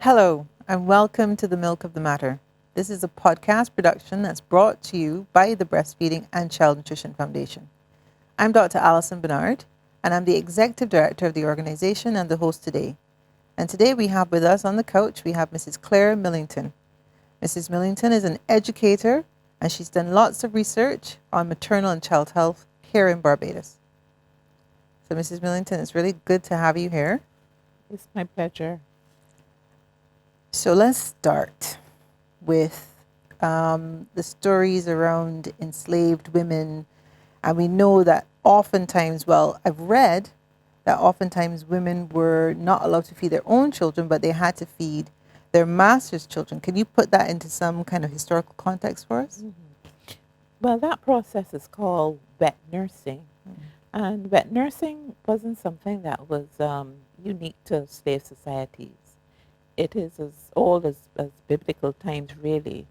Hello, and welcome to The Milk of the Matter. This is a podcast production that's brought to you by the Breastfeeding and Child Nutrition Foundation. I'm Dr. Alison Bernard, and I'm the Executive Director of the organization and the host today. And today we have with us on the couch, we have Mrs. Claire Millington. Mrs. Millington is an educator, and she's done lots of research on maternal and child health here in Barbados. So, Mrs. Millington, it's really good to have you here. It's my pleasure. So let's start with the stories around enslaved women. And we know that oftentimes, well, I've read that oftentimes women were not allowed to feed their own children, but they had to feed their master's children. Can you put that into some kind of historical context for us? Well, that process is called wet nursing. And wet nursing wasn't something that was unique to slave societies. It is as old as biblical times, really.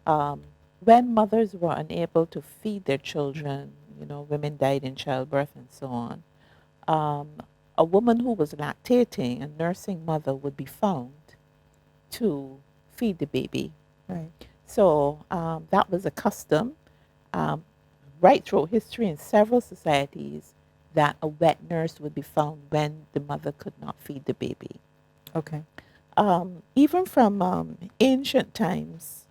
When mothers were unable to feed their children, women died in childbirth and so on, a woman who was lactating, a nursing mother, would be found to feed the baby. Right. So that was a custom right through history in several societies that a wet nurse would be found when the mother could not feed the baby. Okay. Even from ancient times,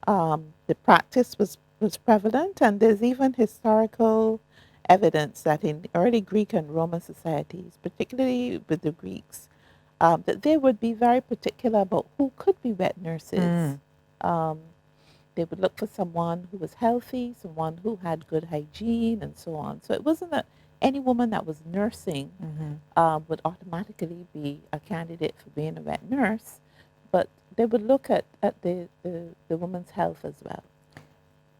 the practice was prevalent, and there's even historical evidence that in early Greek and Roman societies, particularly with the Greeks, that they would be very particular about who could be wet nurses. They would look for someone who was healthy, someone who had good hygiene, and so on. So it wasn't that any woman that was nursing would automatically be a candidate for being a wet nurse, but they would look at the woman's health as well.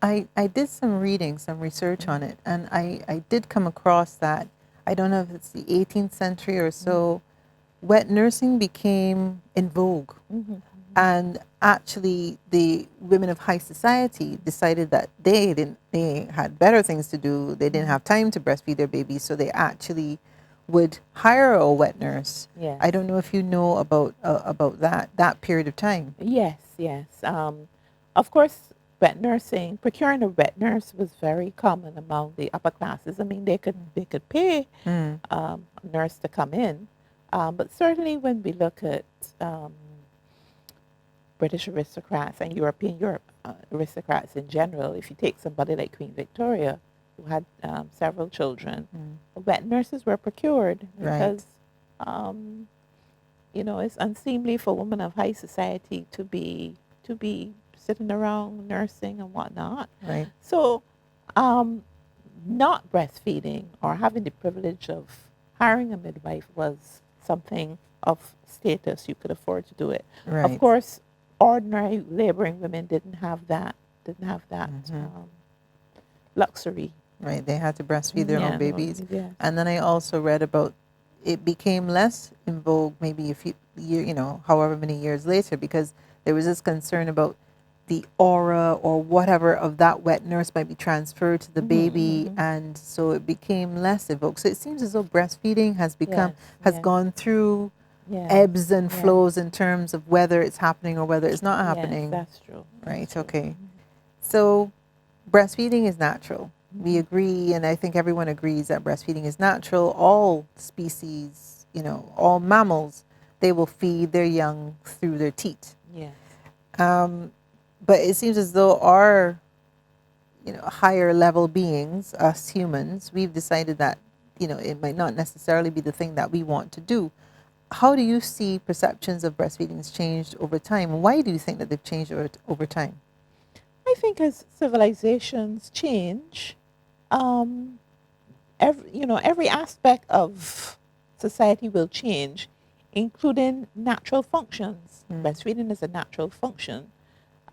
I did some reading, some research on it, and I did come across that, I don't know if it's the 18th century or so, wet nursing became in vogue. And actually, the women of high society decided that they had better things to do. They didn't have time to breastfeed their babies, so they actually would hire a wet nurse. Yes. I don't know if you know about that period of time. Yes. Of course, wet nursing, procuring a wet nurse was very common among the upper classes. I mean, they could pay a nurse to come in, but certainly when we look at British aristocrats and European aristocrats in general, if you take somebody like Queen Victoria, who had several children, wet nurses were procured because, it's unseemly for women of high society to be sitting around nursing and whatnot. Right. So, not breastfeeding or having the privilege of hiring a midwife was something of status. You could afford to do it. Right. Of course, ordinary laboring women didn't have that luxury. Right, they had to breastfeed their own babies. Yes. And then I also read about it became less in vogue maybe a few however many years later, because there was this concern about the aura or whatever of that wet nurse might be transferred to the baby, and so it became less in vogue. So it seems as though breastfeeding has gone through ebbs and flows in terms of whether it's happening or whether it's not happening. Yes, that's true. Right, okay. So breastfeeding is natural. We agree, and I think everyone agrees that breastfeeding is natural. All species, all mammals, they will feed their young through their teat. Yes. But it seems as though our, higher level beings, us humans, we've decided that, it might not necessarily be the thing that we want to do. How do you see perceptions of breastfeeding has changed over time? Why do you think that they've changed over time? I think as civilizations change, every aspect of society will change, including natural functions. Breastfeeding is a natural function,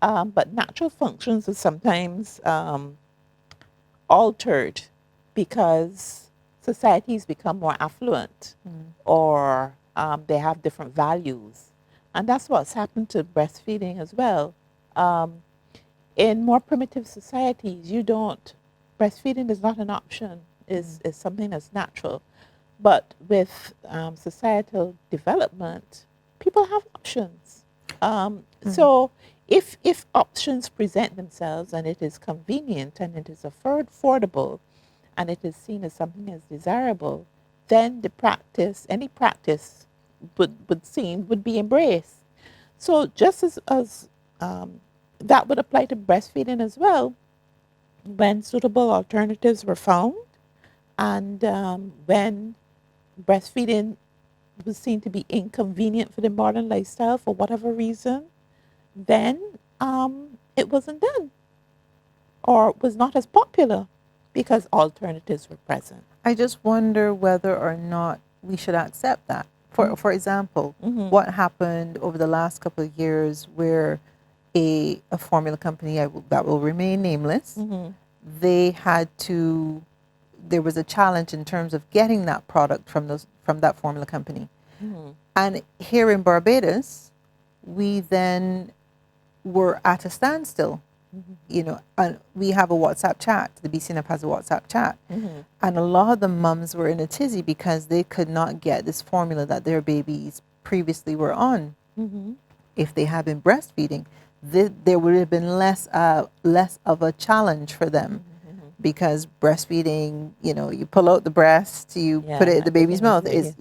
but natural functions are sometimes altered because societies become more affluent or they have different values. And that's what's happened to breastfeeding as well. In more primitive societies, breastfeeding is not an option, is something that's natural. But with societal development, people have options. So if options present themselves and it is convenient and it is affordable and it is seen as something as desirable, then any practice would be embraced. So just as that would apply to breastfeeding as well, when suitable alternatives were found and when breastfeeding was seen to be inconvenient for the modern lifestyle for whatever reason, then it wasn't done or was not as popular because alternatives were present. I just wonder whether or not we should accept that. For example, Mm-hmm. what happened over the last couple of years where a formula company that will remain nameless, Mm-hmm. they had to, there was a challenge in terms of getting that product from that formula company. Mm-hmm. And here in Barbados, we then were at a standstill. And we have a WhatsApp chat. The BCNF has a WhatsApp chat. Mm-hmm. And a lot of the mums were in a tizzy because they could not get this formula that their babies previously were on. Mm-hmm. If they had been breastfeeding, there would have been less of a challenge for them. Because breastfeeding, you pull out the breast, you put it in the baby's mouth. It's,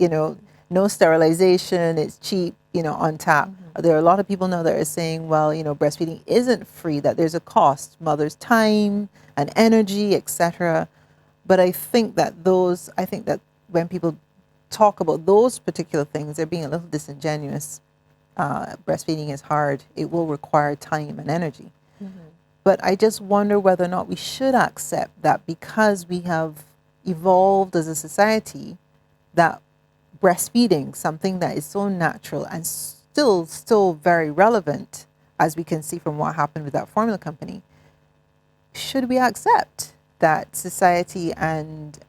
no sterilization. It's cheap, on tap. There are a lot of people now that are saying, well, breastfeeding isn't free, that there's a cost, mother's time and energy, etc. But I think that when people talk about those particular things, they're being a little disingenuous. Breastfeeding is hard. It will require time and energy. But I just wonder whether or not we should accept that because we have evolved as a society, that breastfeeding, something that is so natural and still very relevant, as we can see from what happened with that formula company, should we accept that society and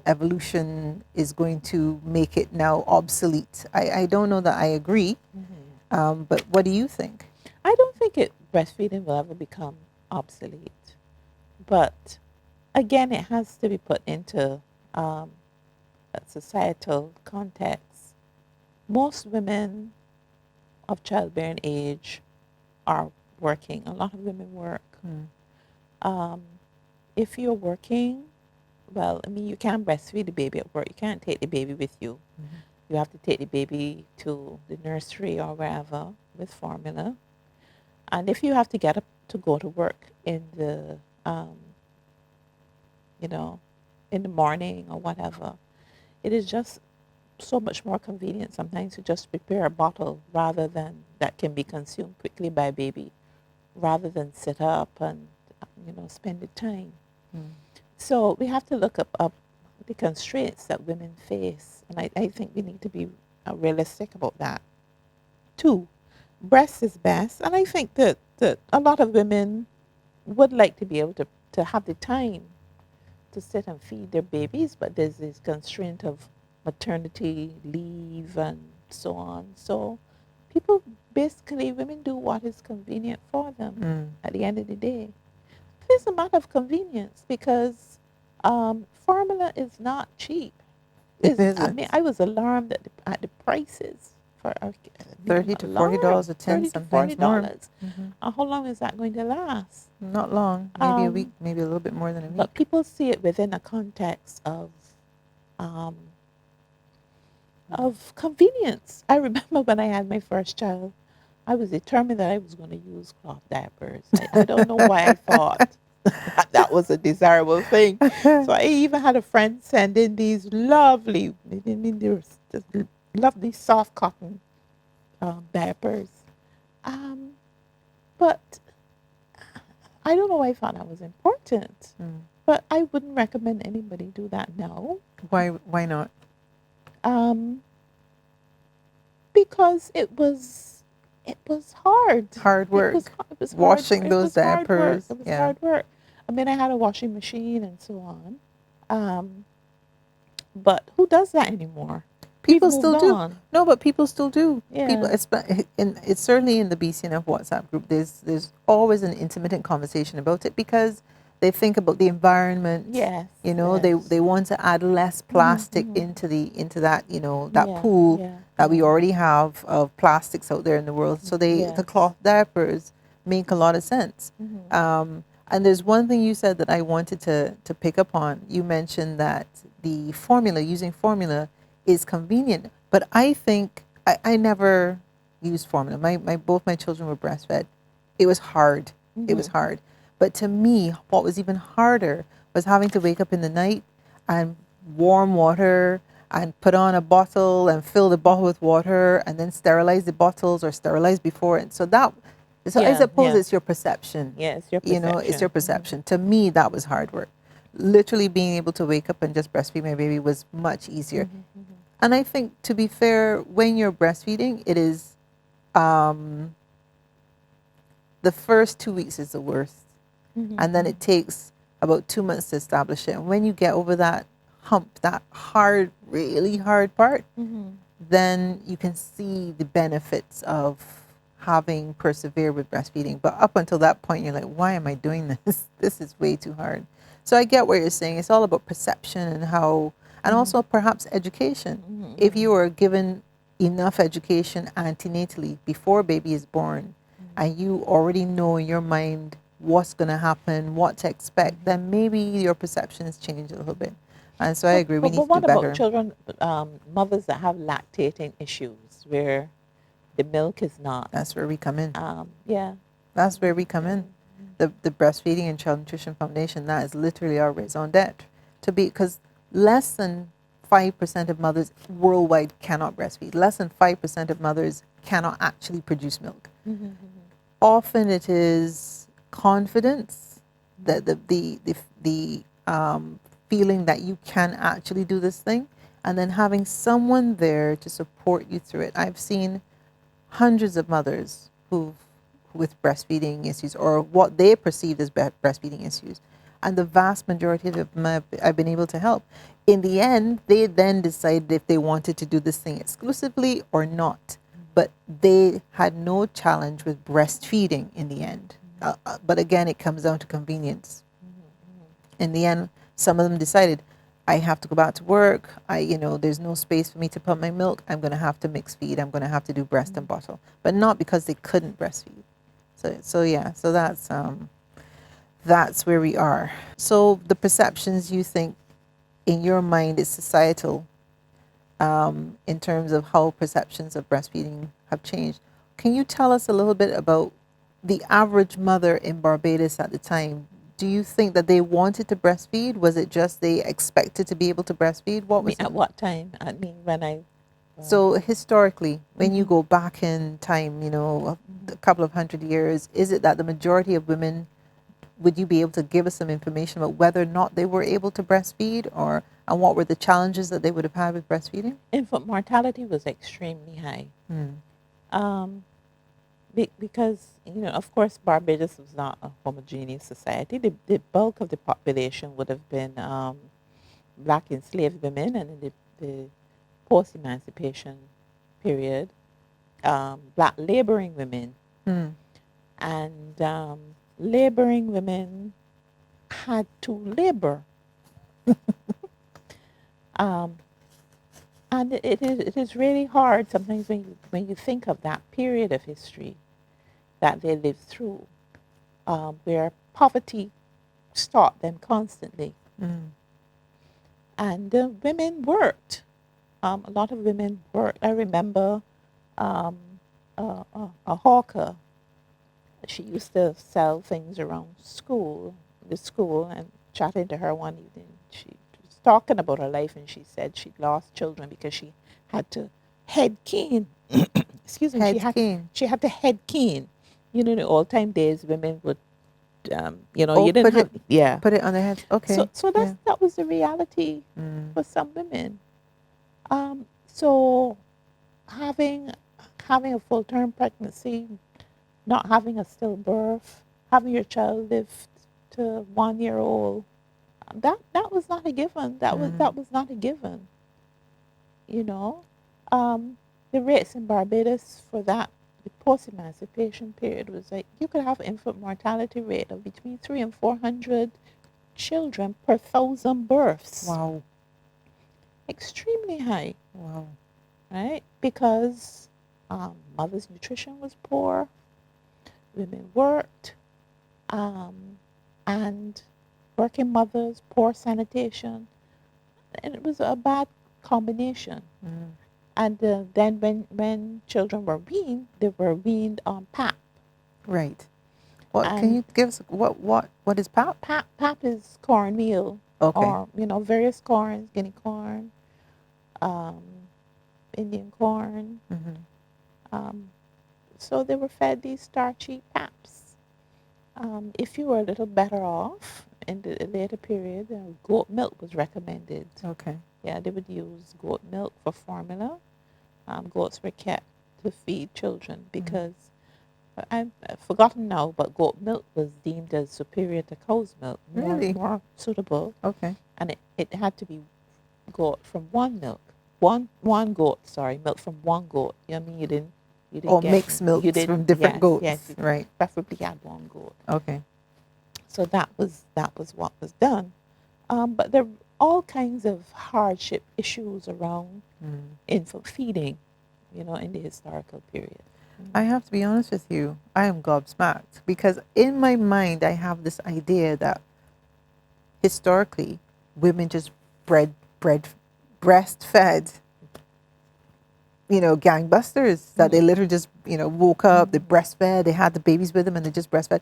evolution is going to make it now obsolete? I don't know that I agree, but what do you think? I don't think breastfeeding will ever become obsolete, but again, it has to be put into a societal context. Most women of childbearing age are working. A lot of women work. If you're working, well, I mean, you can't breastfeed the baby at work. You can't take the baby with you. You have to take the baby to the nursery or wherever with formula. And if you have to get up to go to work in the, in the morning or whatever, it is just so much more convenient sometimes to just prepare a bottle rather than that can be consumed quickly by baby, rather than sit up and, spend the time. So we have to look up the constraints that women face. And I think we need to be realistic about that. Two, breast is best. And I think that a lot of women would like to be able to have the time to sit and feed their babies, but there's this constraint of maternity leave and so on. So women do what is convenient for them at the end of the day. It's a matter of convenience because formula is not cheap. I mean, I was alarmed at the prices for $30 to $40 a tin, sometimes more. How long is that going to last? Not long, maybe a week, maybe a little bit more than a week. But people see it within a context of convenience. I remember when I had my first child, I was determined that I was going to use cloth diapers. I don't know why I thought that was a desirable thing. So I even had a friend send in these lovely soft cotton diapers. But I don't know why I thought that was important. But I wouldn't recommend anybody do that now. Why not? Because it was hard. Hard work. It was washing hard. those diapers. It was hard work. I mean, I had a washing machine and so on. But who does that anymore? People still do. No, but people still do. Yeah. People, it's certainly in the BCNF WhatsApp group. There's always an intermittent conversation about it because they think about the environment. Yes. They want to add less plastic into that that pool. Yeah. that we already have of plastics out there in the world. So the Yes. cloth diapers make a lot of sense. And there's one thing you said that I wanted to pick up on. You mentioned that the formula, using formula, is convenient. But I think I never used formula. Both my children were breastfed. It was hard. It was hard. But to me, what was even harder was having to wake up in the night and warm water and put on a bottle and fill the bottle with water and then sterilize the bottles or sterilize before it. So I suppose it's your perception. Yes, your You know, it's your perception. To me, that was hard work. Literally being able to wake up and just breastfeed my baby was much easier. And I think, to be fair, when you're breastfeeding, it is the first 2 weeks is the worst. And then it takes about 2 months to establish it. And when you get over that hump, that hard, really hard part, then you can see the benefits of having persevered with breastfeeding. But up until that point, you're like, why am I doing this? This is way too hard. So I get what you're saying. It's all about perception and how, and also perhaps education. If you are given enough education antenatally before baby is born, and you already know in your mind what's going to happen, what to expect, then maybe your perceptions change a little bit. And so I agree, we need to do better. But what about children, mothers that have lactating issues, where the milk is not? That's where we come in. Yeah. That's where we come in. The Breastfeeding and Child Nutrition Foundation, that is literally our raison d'etre. Because less than 5% of mothers worldwide cannot breastfeed. Less than 5% of mothers cannot actually produce milk. Often it is confidence, that the feeling that you can actually do this thing, and then having someone there to support you through it. I've seen hundreds of mothers with breastfeeding issues, or what they perceive as breastfeeding issues, and the vast majority of them I've been able to help. In the end, they then decided if they wanted to do this thing exclusively or not, but they had no challenge with breastfeeding in the end. But again, it comes down to convenience. In the end, some of them decided, I have to go back to work. There's no space for me to put my milk. I'm going to have to mix feed. I'm going to have to do breast and bottle, but not because they couldn't breastfeed. So that's where we are. So the perceptions, you think in your mind is societal, in terms of how perceptions of breastfeeding have changed. Can you tell us a little bit about the average mother in Barbados at the time? Do you think that they wanted to breastfeed? Was it just they expected to be able to breastfeed? What was at what time? I mean, when I... So historically, when you go back in time, a couple of 100 years, is it that the majority of women, would you be able to give us some information about whether or not they were able to breastfeed, and what were the challenges that they would have had with breastfeeding? Infant mortality was extremely high. Because, of course, Barbados was not a homogeneous society. The bulk of the population would have been black enslaved women, and in the post-emancipation period, black laboring women. And laboring women had to labor. And it is really hard sometimes when you think of that period of history that they lived through, where poverty stalked them constantly. And women worked. A lot of women worked. I remember a hawker. She used to sell things around the school, and chatting to her one evening, she was talking about her life, and she said she'd lost children because she had to head cane. Excuse me. She had to head cane. In the old time days, women would, you didn't have, put it on their head. Okay. So that was the reality for some women. So having a full-term pregnancy, not having a stillbirth, having your child live to 1 year old, that was not a given. That was not a given. The rates in Barbados for that, the post-emancipation period, was like you could have infant mortality rate of between 300 and 400 children per 1,000 births. Wow. Extremely high. Wow. right? Because mother's nutrition was poor, women worked, um, and working mothers, poor sanitation, and it was a bad combination. Mm. And then when children were weaned, they were weaned on pap. Right. What can And you give us? What is PAP? pap is cornmeal, Okay. or various corns, guinea corn, um, Indian corn. Mm-hmm. Um, so they were fed these starchy paps. If you were a little better off in the later period, goat milk was recommended. Okay. Yeah, they would use goat milk for formula. Goats were kept to feed children Mm-hmm. because I've forgotten now, but goat milk was deemed as superior to cow's milk, Really? more suitable, Okay. and it had to be goat from one goat. Sorry, milk from one goat. You know what I mean? You didn't Or get mixed you milks didn't from different yes, goats. you Right. preferably had one goat. Okay. So that was what was done. But there were all kinds of hardship issues around Mm. infant feeding, in the historical period. I have to be honest with you. I am gobsmacked because in my mind I have this idea that historically women just bred breastfed, gangbusters, that they literally just, woke up, they breastfed, they had the babies with them and they just breastfed.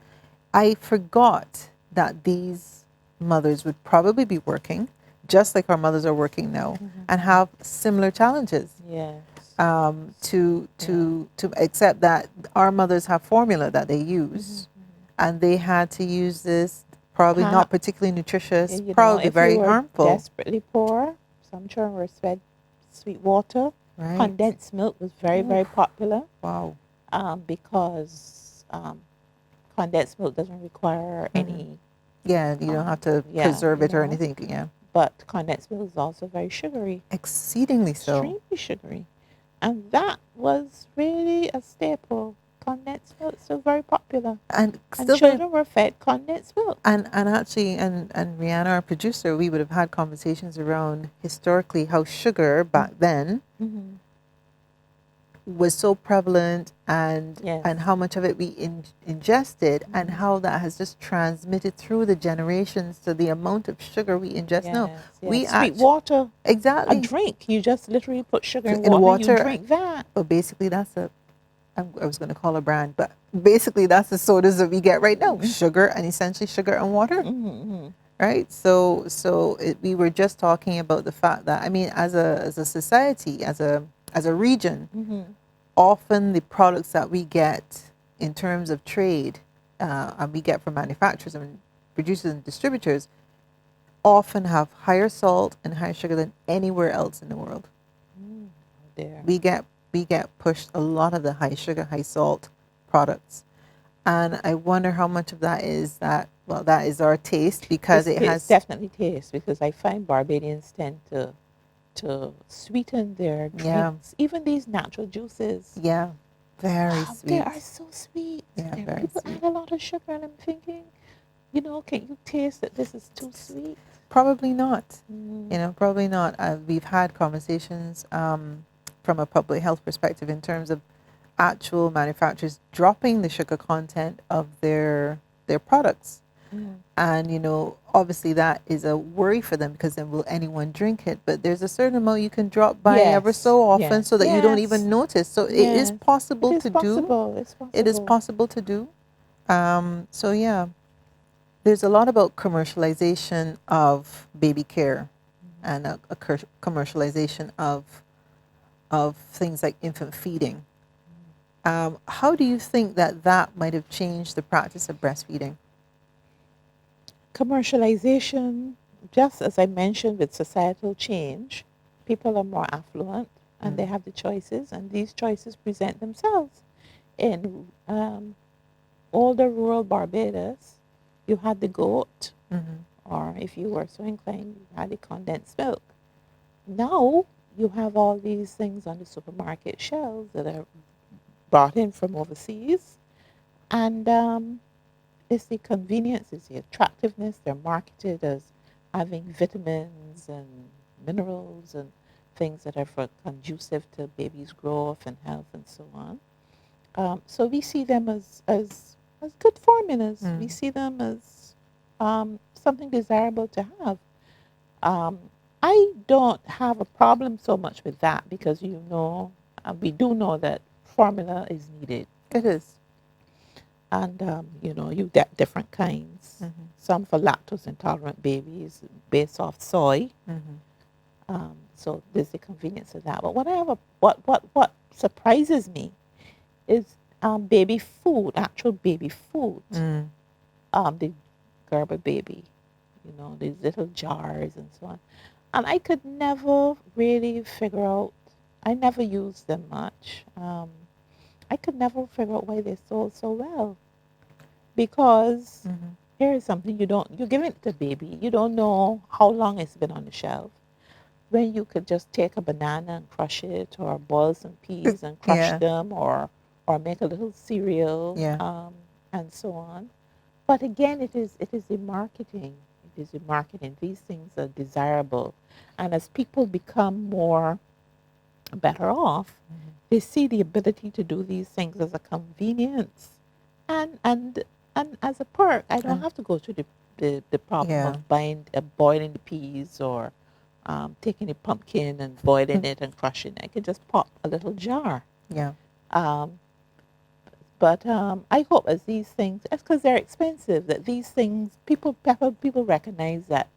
I forgot that these mothers would probably be working just like our mothers are working now and have similar challenges. Yes. To accept that our mothers have formula that they use and they had to use this probably not Pap. particularly nutritious, Yeah, probably if you very were harmful. desperately poor, some children were fed sweet water. Right. Condensed milk was very, Oof. very popular, Wow. because condensed milk doesn't require any, Yeah, you don't have to yeah, preserve it or anything. Yeah. but condensed milk is also very sugary, Exceedingly so. extremely sugary. And that was really a staple. Condensed milk is still very popular. And And still very children were fed condensed milk. and actually and Rihanna, our producer, we would have had conversations around historically how sugar back then Mm-hmm. was so prevalent Yes. and how much of it we ingested and how that has just transmitted through the generations to the amount of sugar we ingest now. Yes, We yes. Sweet actually water, a exactly drink. You just literally put sugar in in water and you water, drink that. but basically I was going to call a brand, but basically that's the sodas that we get right now: sugar and essentially sugar and water. Mm-hmm. Right. We were just talking about the fact that I mean, as a society, as a region, Mm-hmm. often the products that we get in terms of trade, and we get from manufacturers and producers and distributors, often have higher salt and higher sugar than anywhere else in the world. Mm, there. We get pushed a lot of the high sugar, high salt products, and I wonder how much of that is that. Well, that is our taste because it It's has. definitely taste, because I find Barbadians tend to sweeten their Yeah, drinks. Even these natural juices, yeah, very they sweet. are so sweet. Yeah, very People sweet. add a lot of sugar, and I'm thinking, can you taste that this is too sweet? Probably not. Mm. Probably not. We've had conversations from a public health perspective in terms of actual manufacturers dropping the sugar content of their products. Mm. And obviously that is a worry for them because then will anyone drink it? But there's a certain amount you can drop by ever Yes, so often yes, so that you don't yes, even notice. So it is yes. It possible is to do. possible. It's It is possible. possible to do. So yeah, there's a lot about commercialization of baby care and a commercialization of things like infant feeding. How do you think that might have changed the practice of breastfeeding? Commercialization, just as I mentioned with societal change, people are more affluent and they Mm. have the choices, and these choices present themselves. In older rural Barbados, you had the goat, Mm-hmm. or if you were so inclined, you had the condensed milk. Now you have all these things on the supermarket shelves that are brought in from overseas, and it's the convenience, it's the attractiveness. They're marketed as having vitamins and minerals and things that are for conducive to baby's growth and health and so on. So we see them as good formulas. We see them as something desirable to have. Um, I don't have a problem so much with that because we do know that formula is needed. It is. And, you get different kinds. Some for lactose intolerant babies based off soy. So there's the convenience of that. But what surprises me is baby food, actual baby food. The Gerber baby, these little jars and so on. And I could never really figure out, I never used them much. I could never figure out why they sold so well. Because here is something you're giving it to baby. You don't know how long it's been on the shelf. When you could just take a banana and crush it, or boil some peas and crush them, or make a little cereal, and so on. But again, it is the marketing. It is the marketing. These things are desirable, and as people become more better off, they see the ability to do these things as a convenience, and as a perk. I don't have to go through the problem of boiling the peas, or taking a pumpkin and boiling it and crushing it. I can just pop a little jar. Yeah. But I hope as these things, that's because they're expensive, that these things, people recognize that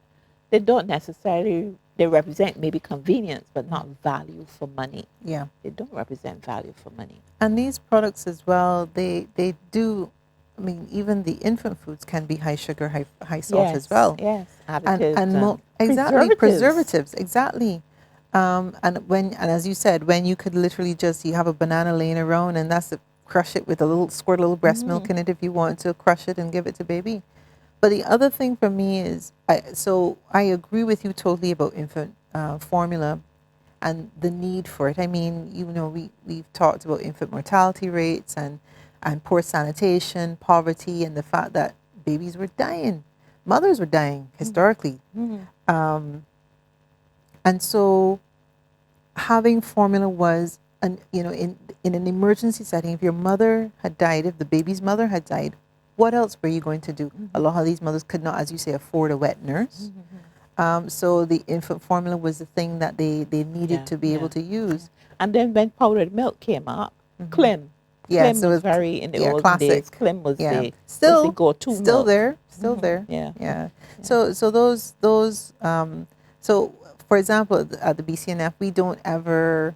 they don't necessarily, they represent maybe convenience, but not value for money. Yeah. They don't represent value for money. And these products as well, they do, I mean, even the infant foods can be high sugar, high salt as well. Yes, additives and exactly, preservatives, exactly. And as you said, when you could literally just, you have a banana laying around, and that's crush it with squirt a little breast milk in it if you want to crush it and give it to baby. But the other thing for me is, I agree with you totally about infant formula and the need for it. I mean, we've talked about infant mortality rates and poor sanitation, poverty, and the fact that babies were dying, mothers were dying historically. And so having formula was, in an emergency setting, if your mother had died, if the baby's mother had died, what else were you going to do? A lot of these mothers could not, as you say, afford a wet nurse. So the infant formula was the thing that they needed to be able to use. And then when powdered milk came up, Clem. Yeah, Clem so was very, in the olden classic days, Clem was the still go-to still milk. there, still there. Yeah. So those so for example, at the BCNF, we don't ever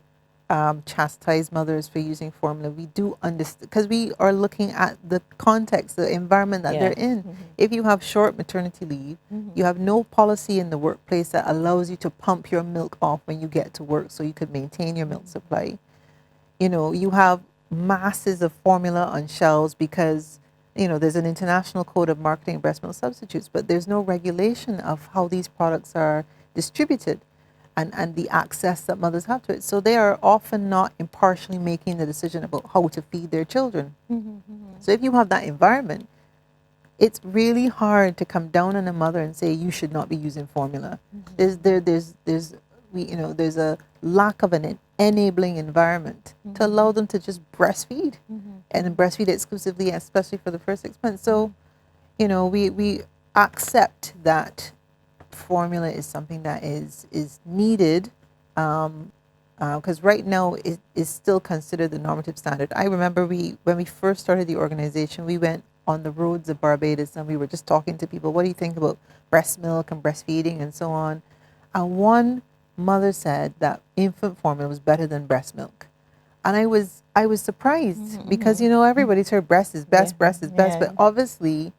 chastise mothers for using formula. We do understand, because we are looking at the context, the environment that they're in. If you have short maternity leave, you have no policy in the workplace that allows you to pump your milk off when you get to work so you could maintain your milk supply. You have masses of formula on shelves because there's an international code of marketing breast milk substitutes, but there's no regulation of how these products are distributed and the access that mothers have to it. So they are often not impartially making the decision about how to feed their children. So if you have that environment, it's really hard to come down on a mother and say you should not be using formula. There's a lack of an enabling environment to allow them to just breastfeed and breastfeed exclusively, especially for the first 6 months. So, we accept that formula is something that is needed, because right now it is still considered the normative standard. I remember when we first started the organization, we went on the roads of Barbados and we were just talking to people, what do you think about breast milk and breastfeeding and so on? And one mother said that infant formula was better than breast milk. And I was surprised because, everybody's heard breast is best, breast is best, but obviously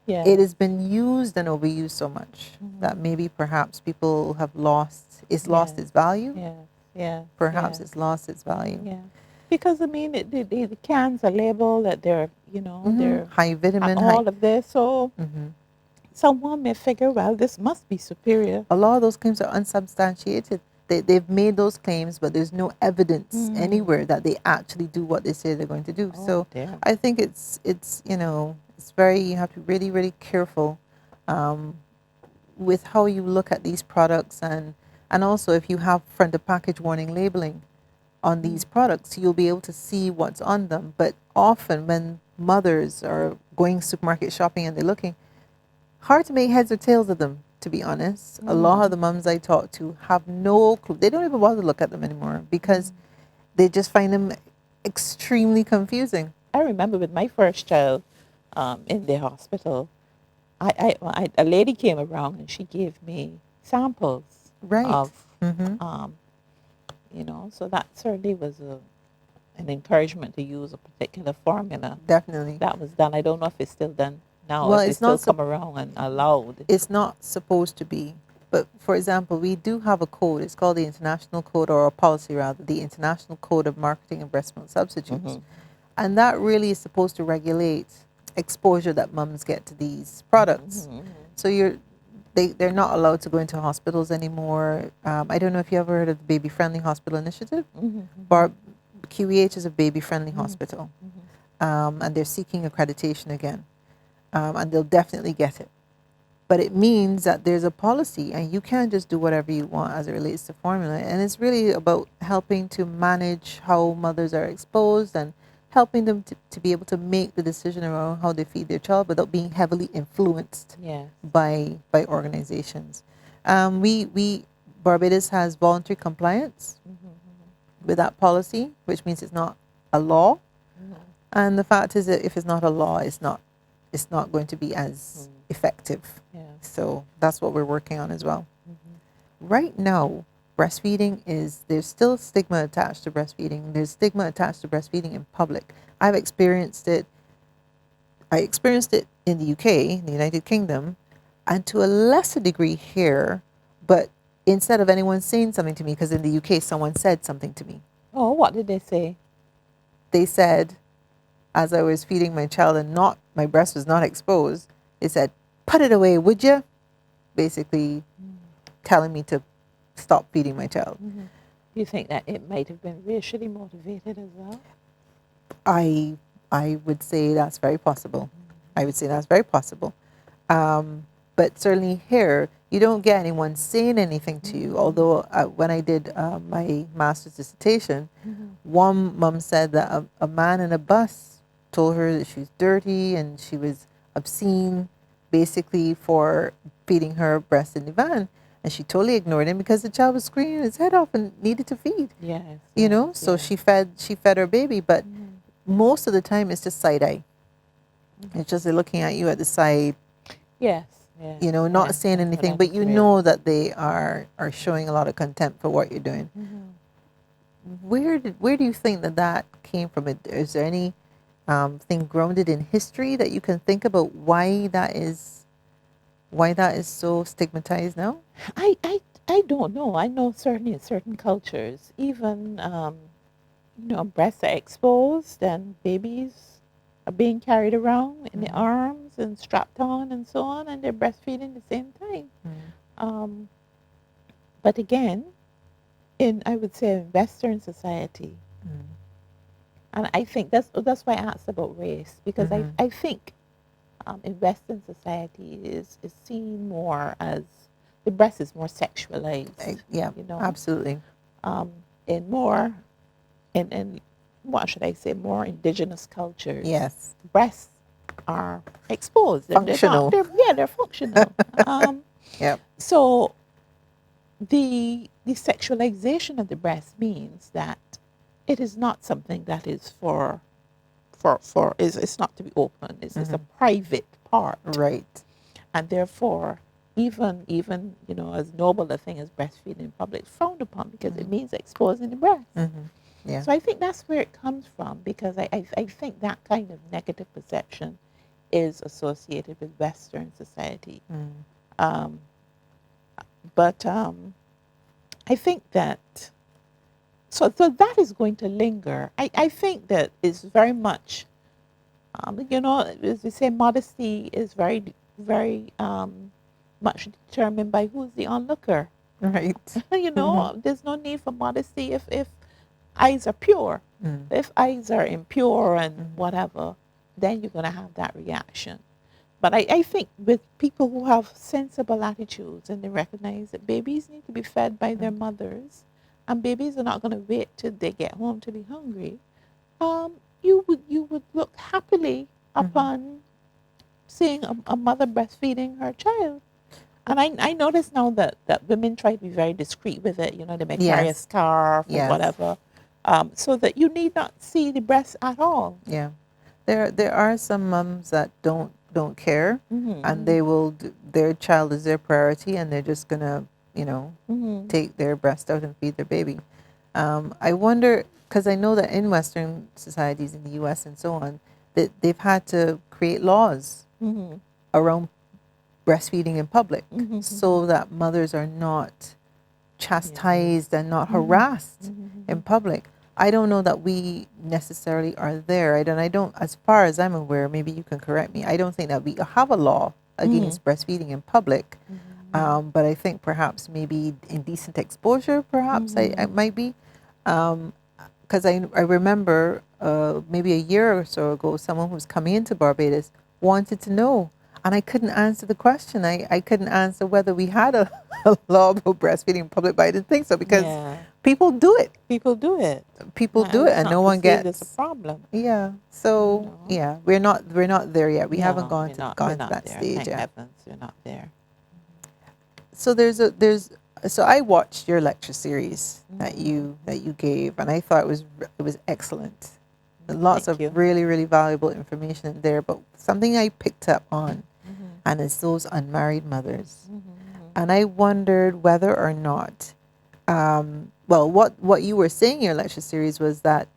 it has been used and overused so much that maybe perhaps people have lost its value. Perhaps it's lost its value. Because the cans are labeled that they're they're high vitamin, all of this. So someone may figure, well, this must be superior. A lot of those claims are unsubstantiated. They've made those claims, but there's no evidence anywhere that they actually do what they say they're going to do. I think it's very, you have to be really, really careful with how you look at these products and And also, if you have front of package warning labeling on these products, you'll be able to see what's on them. But often, when mothers are going supermarket shopping and they're looking, hard to make heads or tails of them, to be honest. A lot of the mums I talk to have no clue. They don't even bother to look at them anymore because they just find them extremely confusing. I remember with my first child in the hospital, a lady came around and she gave me samples Right. of, Mm-hmm. so that certainly was an encouragement to use a particular formula Definitely. that was done. I don't know if it's still done now, Well, if they it's still not come around and allowed. it's not supposed to be. But for example, we do have a code. It's called the International Code, or a policy rather, the International Code of Marketing of Breast Milk Substitutes. And that really is supposed to regulate exposure that mums get to these products. So they're not allowed to go into hospitals anymore. I don't know if you ever heard of the Baby Friendly Hospital Initiative. QEH is a baby friendly hospital, and they're seeking accreditation again, and they'll definitely get it. But it means that there's a policy, and you can't just do whatever you want as it relates to formula. And it's really about helping to manage how mothers are exposed and helping them to be able to make the decision around how they feed their child without being heavily influenced Yes. by organizations. We Barbados has voluntary compliance with that policy, which means it's not a law. And the fact is that if it's not a law, it's not going to be as effective. Yeah. So that's what we're working on as well. Right now, breastfeeding there's still stigma attached to breastfeeding. There's stigma attached to breastfeeding in public. I experienced it in the UK, in the United Kingdom, and to a lesser degree here, but instead of anyone saying something to me, because in the UK someone said something to me. Oh, what did they say? They said, as I was feeding my child and my breast was not exposed, they said, "Put it away, would you?" Basically telling me to stop feeding my child. Do you think that it might have been racially motivated as well? I would say that's very possible. I would say that's very possible. But certainly here, you don't get anyone saying anything to you. Although when I did my master's dissertation, one mum said that a man in a bus told her that she was dirty and she was obscene, basically for feeding her breast in the van. And she totally ignored him because the child was screaming his head off and needed to feed. Yes. So yes. she fed her baby, but most of the time it's just side eye. It's just they're looking at you at the side, Yes. not saying anything, but you know that they are showing a lot of contempt for what you're doing. Where do you think that came from? Is there any thing grounded in history that you can think about why that is so stigmatized now? I don't know. I know certainly in certain cultures, even breasts are exposed and babies are being carried around in the arms and strapped on and so on, and they're breastfeeding at the same time. But again, I would say in Western society, and I think that's why I asked about race, because I think in Western society is seen more as the breast is more sexualized. Yeah, absolutely. In more, in what should I say, more indigenous cultures. Yes. Breasts are exposed. Functional. They're functional. Yep. So the sexualization of the breast means that it is not something that is it's not to be open. It's a private part. Right. And therefore, even as noble a thing as breastfeeding in public is frowned upon because it means exposing the breast. Yeah. So I think that's where it comes from, because I think that kind of negative perception is associated with Western society. But I think that so that is going to linger. I think that is very much, as we say, modesty is very, very much determined by who's the onlooker. Right. There's no need for modesty if eyes are pure. If eyes are impure and whatever, then you're going to have that reaction. But I think with people who have sensible attitudes and they recognize that babies need to be fed by their mothers and babies are not going to wait till they get home to be hungry, you would look happily upon seeing a mother breastfeeding her child. And I notice now that women try to be very discreet with it. You know, they may carry a Yes. scarf or Yes. whatever, so that you need not see the breast at all. Yeah. There are some mums that don't care, and Mm-hmm. they will their child is their priority, and they're just gonna, you know, Mm-hmm. take their breast out and feed their baby. I wonder, because I know that in Western societies in the U.S. and so on, that they've had to create laws Mm-hmm. around breastfeeding in public, Mm-hmm. so that mothers are not chastised and not Mm-hmm. harassed Mm-hmm. in public. I don't know that we necessarily are there. I don't, as far as I'm aware, maybe you can correct me. I don't think that we have a law Mm-hmm. against breastfeeding in public. Mm-hmm. But I think perhaps maybe indecent exposure, perhaps I Mm-hmm. might be. Because I remember maybe a year or so ago, someone who was coming into Barbados wanted to know, and I couldn't answer the question. I couldn't answer whether we had a law about breastfeeding in public, but I didn't think so because Yeah, people do it. people do it. People do it, It's and not no to one say there's a gets. problem. Yeah. You So know. yeah, we're not there yet. We haven't No, gone we're to not. We're gone to not that there. stage Thank yet. heavens, we're not there. So there's so I watched your lecture series Mm-hmm. that you gave, and I thought it was excellent. Lots Thank of you. really really valuable information in there, but something I picked up on, Mm-hmm. and it's those unmarried mothers, Mm-hmm. and I wondered whether or not, well, what you were saying in your lecture series was that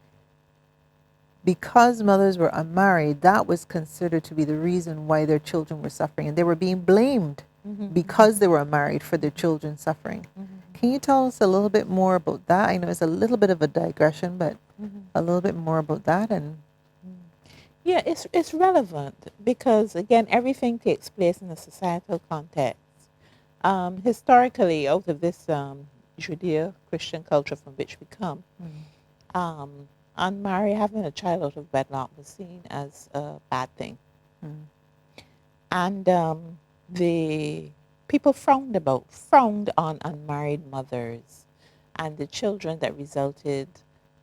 because mothers were unmarried, that was considered to be the reason why their children were suffering, and they were being blamed Mm-hmm. because they were unmarried for their children suffering. Can you tell us a little bit more about that? I know it's a little bit of a digression, but Mm-hmm. a little bit more about that. And Yeah, it's relevant because again, everything takes place in a societal context. Historically, out of this Judeo-Christian culture from which we come, unmarried having a child out of wedlock was seen as a bad thing, and the people frowned on unmarried mothers, and the children that resulted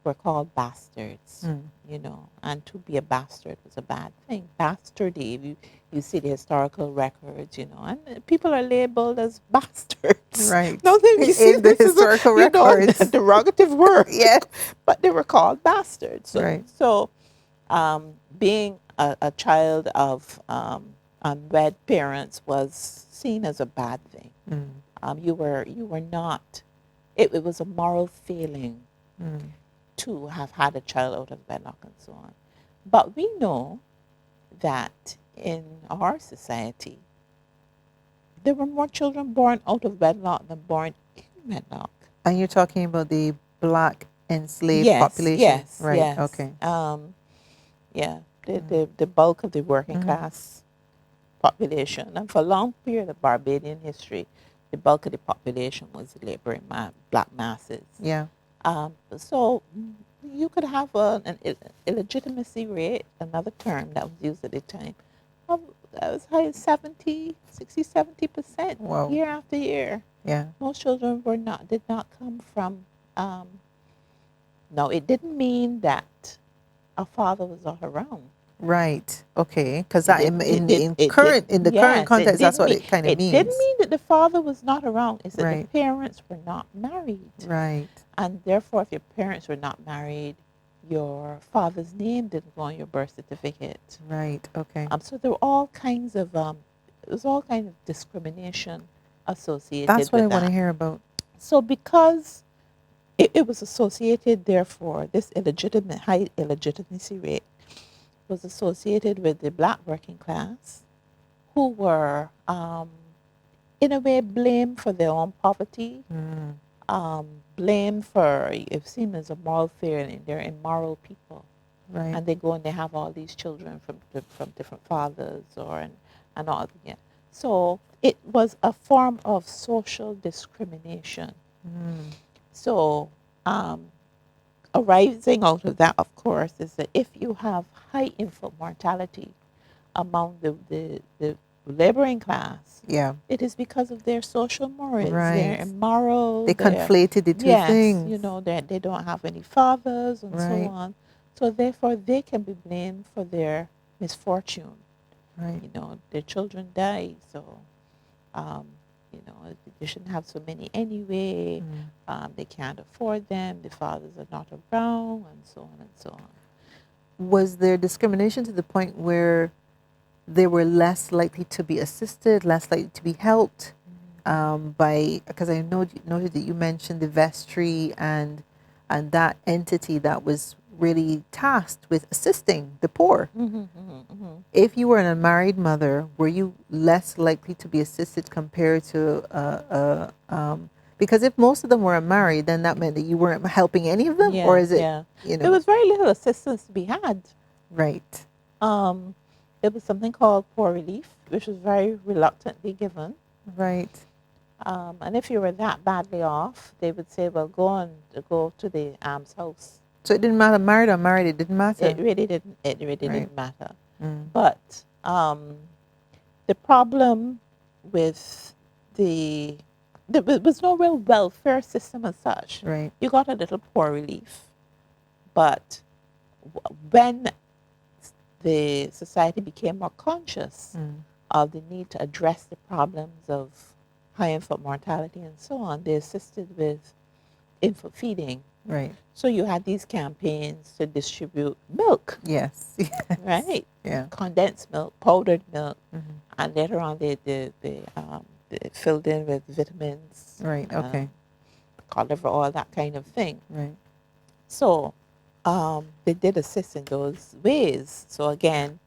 were called bastards. You know, and to be a bastard was a bad thing. Bastardy, you see the historical records, you know, and people are labeled as bastards. right Now that we see in the this as a, historical you know, a records, derogative word, yes, but they were called bastards. So, right, so being a child of unwed parents was seen as a bad thing. You were not. It was a moral failing to have had a child out of wedlock and so on. But we know that in our society, there were more children born out of wedlock than born in wedlock. and you're talking about the black enslaved Yes, population, yes, right? yes. Okay. Yeah, the bulk of the working class population, and for a long period of Barbadian history, the bulk of the population was the laboring black masses. Yeah. So you could have an illegitimacy rate, another term that was used at the time, of as high as 70% Wow. year after year. Yeah. Most children did not come from, no, it didn't mean that a father was not around. Right. Okay. Because It that didn't. It did. in the current Yes, it context, that's didn't what mean. it kind of It didn't means. mean that the father was not around. It's that the Right. parents were not married, Right. and therefore, if your parents were not married, your father's name didn't go on your birth certificate. Right. Okay. So there were all kinds of there was all kinds of discrimination That's associated what I with want to that. hear about. So because it was associated, therefore, this high illegitimacy rate was associated with the black working class who were, in a way, blamed for their own poverty, blamed for, it seemed as a moral failure, and they're immoral people. Right. And they go and they have all these children from different fathers and all that. So it was a form of social discrimination. So arising out of that, of course, is that if you have high infant mortality among the laboring class, Yeah. it is because of their social mores, Right. their immoral, They their, conflated the two yes, things. that they don't have any fathers and so Right. on. So therefore, they can be blamed for their misfortune. Right. Their children die, so um, they shouldn't have so many anyway. Mm. They can't afford them. The fathers are not around, and so on and so on. Was there discrimination to the point where they were less likely to be assisted, less likely to be helped by? Because I noted that you mentioned the vestry and that entity that was really tasked with assisting the poor. If you were an unmarried mother, were you less likely to be assisted compared to because if most of them were unmarried, then that meant that you weren't helping any of them, or Yeah, is it, yeah. you There know, was very little assistance to be had. right, Um, there was something called poor relief, which was very reluctantly given. right. And if you were that badly off, they would say, "Well, go to the almshouse." So it didn't matter, married or unmarried, it didn't matter. It really didn't. It really Right. didn't matter. Mm. But the problem with the there was no real welfare system as such. Right. You got a little poor relief, but when the society became more conscious Mm. of the need to address the problems of high infant mortality and so on, they assisted with infant feeding. Right. So you had these campaigns to distribute milk, Yes. Yes. right? Yeah. Condensed milk, powdered milk, Mm-hmm. and later on they filled in with vitamins, Right. Okay. cod liver oil, that kind of thing. Right. So they did assist in those ways. So again,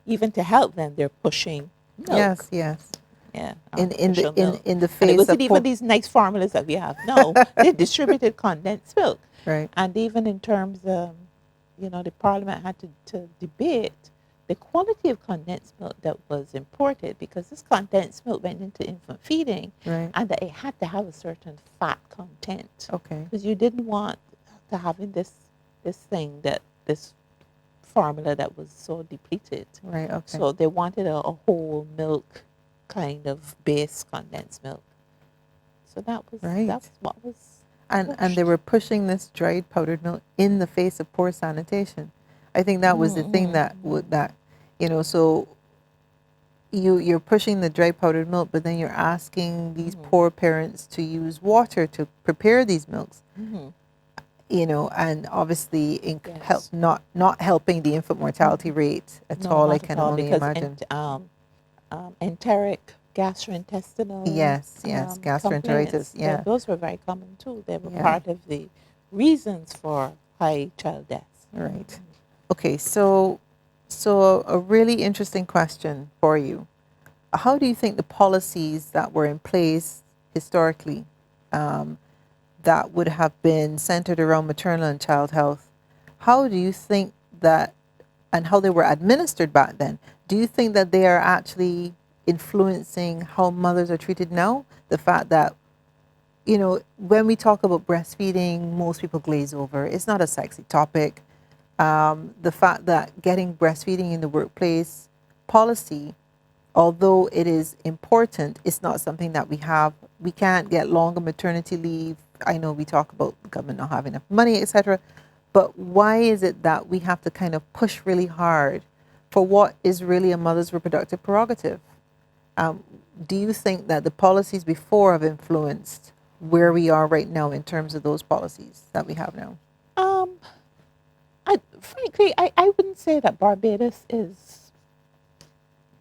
even to help them, they're pushing milk. Yes. Yes. Yeah, In the artificial milk. in the And it face wasn't of even poor. these nice formulas that we have. No, they distributed condensed milk. Right. And even in terms of, the parliament had to debate the quality of condensed milk that was imported, because this condensed milk went into infant feeding Right. and that it had to have a certain fat content. Okay. Because you didn't want to having this formula that was so depleted. Right. Okay. So they wanted a whole milk kind of base condensed milk. So Right. that was what was And they pushed. were pushing this dried powdered milk in the face of poor sanitation. I think that was the thing that would that, so you're pushing the dry powdered milk, but then you're asking these poor parents to use water to prepare these milks, and obviously help Yes. not helping the infant mortality rate at No, all. I not at can all, only because imagine. enteric gastrointestinal Yes, yes, gastroenteritis. complaints, Yeah, those were very common too. They were yeah, part of the reasons for high child deaths. right. Okay, so a really interesting question for you. How do you think the policies that were in place historically, um, that would have been centered around maternal and child health, how do you think that, and how they were administered back then, do you think that they are actually influencing how mothers are treated now? The fact that, when we talk about breastfeeding, most people glaze over. It's not a sexy topic. The fact that getting breastfeeding in the workplace policy, although it is important, it's not something that we have. We can't get longer maternity leave. I know we talk about the government not having enough money, etc. But why is it that we have to kind of push really hard for what is really a mother's reproductive prerogative? Um, do you think that the policies before have influenced where we are right now in terms of those policies that we have now? Um, I wouldn't say that Barbados is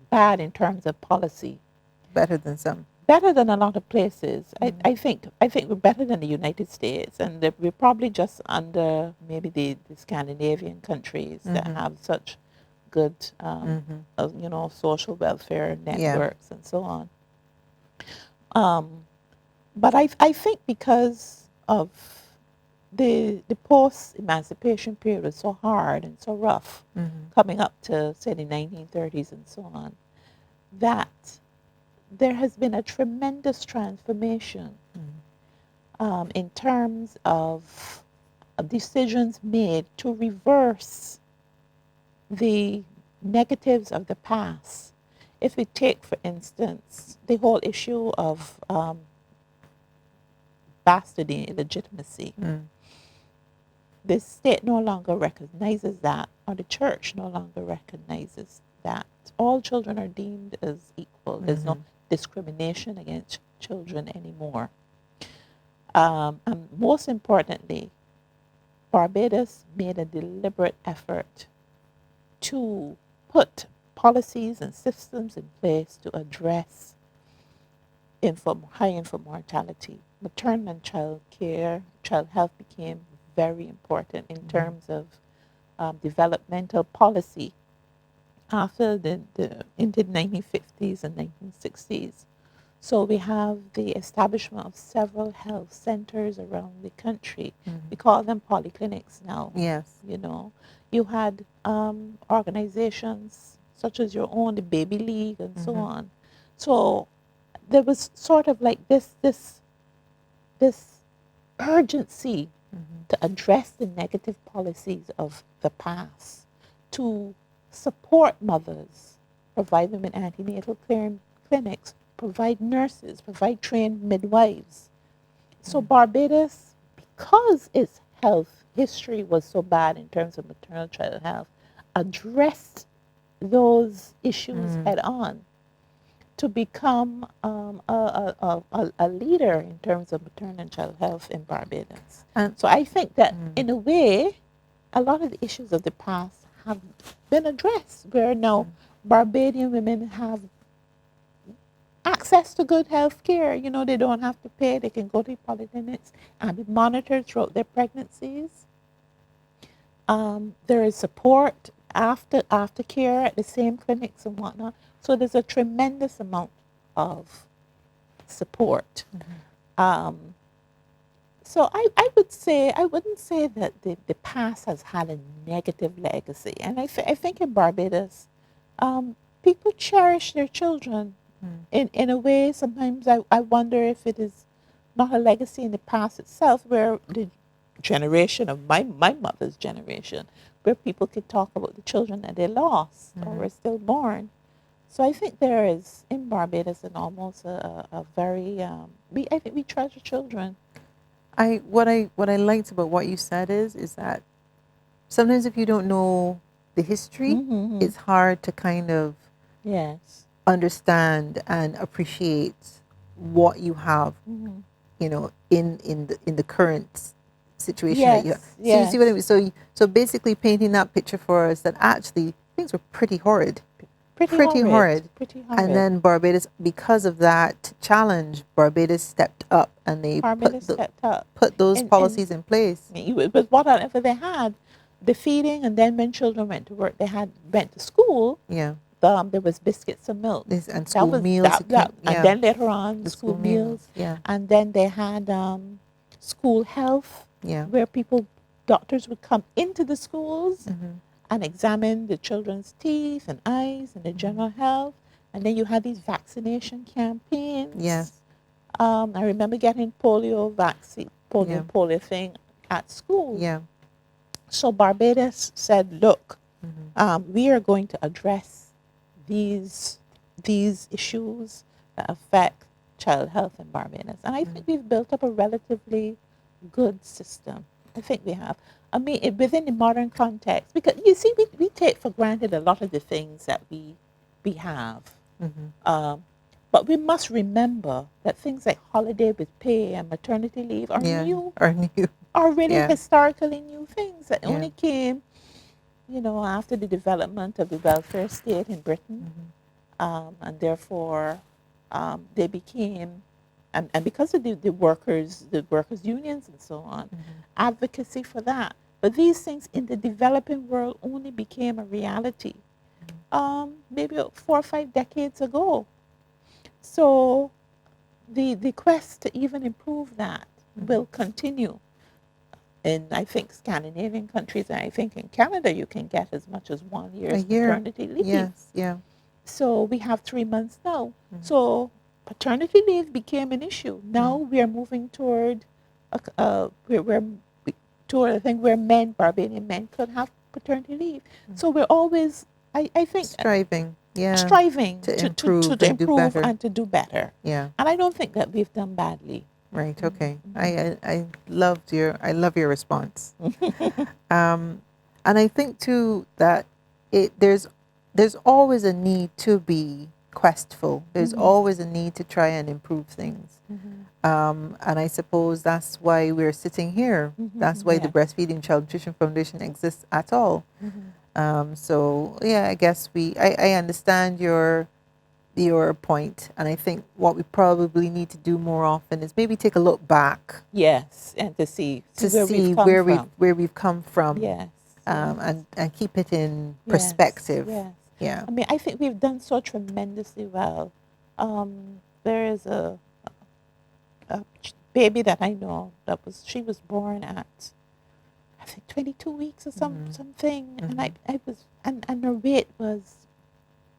bad in terms of policy. Better than some. Better than a lot of places. I think we're better than the United States, and that we're probably just under maybe the Scandinavian countries that Mm-hmm. have such good, Mm-hmm. social welfare Yeah. networks and so on. Um, but I think because of the post emancipation period was so hard and so rough, Mm-hmm. coming up to say the 1930s and so on, that there has been a tremendous transformation in terms of decisions made to reverse the negatives of the past. If we take, for instance, the whole issue of bastarding illegitimacy, the state no longer recognizes that, or the church no longer recognizes that. All children are deemed as equal. There's no discrimination against children anymore. And most importantly, Barbados made a deliberate effort to put policies and systems in place to address high infant mortality. Maternal and child care, child health became very important in terms of developmental policy after into the 1950s and 1960s. So we have the establishment of several health centers around the country. We call them polyclinics now. Yes. You know, you had organizations such as your own, the Baby League, and so on. So there was sort of like this urgency to address the negative policies of the past, to support mothers, provide them in antenatal clinics, provide nurses, provide trained midwives. So Barbados, because its health history was so bad in terms of maternal child health, addressed those issues head on to become a leader in terms of maternal and child health in Barbados. So I think that in a way, a lot of the issues of the past have been addressed, where now Barbadian women have access to good health care. You know, they don't have to pay. They can go to polyclinics and be monitored throughout their pregnancies. There is support after care at the same clinics and whatnot. So there's a tremendous amount of support. So I wouldn't say that the past has had a negative legacy. And I think in Barbados, people cherish their children. In a way, sometimes I wonder if it is not a legacy in the past itself, where the generation of my mother's generation, where people could talk about the children that they lost or were still born. So I think there is in Barbados an almost a very I think we treasure children. What I liked about what you said is that sometimes if you don't know the history, it's hard to kind of understand and appreciate what you have, you know, in the current situation that you have. So you see what I mean? So basically painting that picture for us that actually things were pretty horrid. Pretty horrid. And then Barbados, because of that challenge, Barbados stepped up and they put those policies in place. But whatever they had, the feeding, and then when children went to work, went to school. Yeah. There was biscuits and milk. And school meals. And then later on, the school meals. Yeah. And then they had school health, where doctors would come into the schools and examine the children's teeth and eyes and their general health. And then you had these vaccination campaigns. Yes. I remember getting polio vaccine, polio thing at school. Yeah. So Barbados said, look, we are going to address these issues that affect child health in Barbados. And I think we've built up a relatively good system. I think we have. I mean, within the modern context, because you see, we take for granted a lot of the things that we have. But we must remember that things like holiday with pay and maternity leave are really historically new things that only came, you know, after the development of the welfare state in Britain. And therefore, they became, and because of the workers unions and so on, advocacy for that. But these things in the developing world only became a reality maybe 4 or 5 decades ago. So the quest to even improve that will continue. In, I think, Scandinavian countries, and I think in Canada, you can get as much as 1 year's maternity leave. Yes, yeah. So we have 3 months now. So paternity leave became an issue. Now we are moving toward toward a thing where Barbadian men could have paternity leave. So we're always I think Striving, yeah, striving to to improve and do improve better. and to do better. Yeah, And I don't think that we've done badly. right. Okay. I love your response. Um, and I think too that it there's always a need to be questful. There's always a need to try and improve things. And I suppose that's why we're sitting here. That's why the Yes. Breastfeeding Child Nutrition Foundation exists at all. So yeah, I guess I understand your point, and I think what we probably need to do more often is maybe take a look back Yes, and to see to where we've see come from. where we've come from, Yes. and keep it in Yes. perspective. Yes. Yeah. I mean, I think we've done so tremendously well. There is a baby that I know she was born at, I think, 22 weeks or something, and I was and her weight was,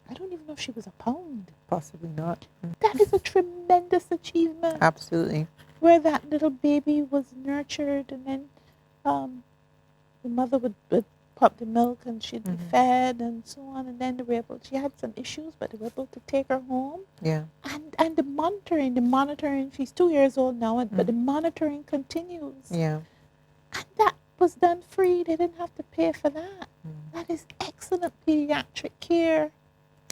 I don't even know if she was a pound. Possibly not. That is a tremendous achievement. Absolutely. Where that little baby was nurtured, and then the mother would pop the milk and she'd be fed and so on, and then she had some issues, but they were able to take her home. Yeah. And the monitoring, she's 2 years old now, but the monitoring continues. Yeah. And that was done free. They didn't have to pay for that. That is excellent pediatric care.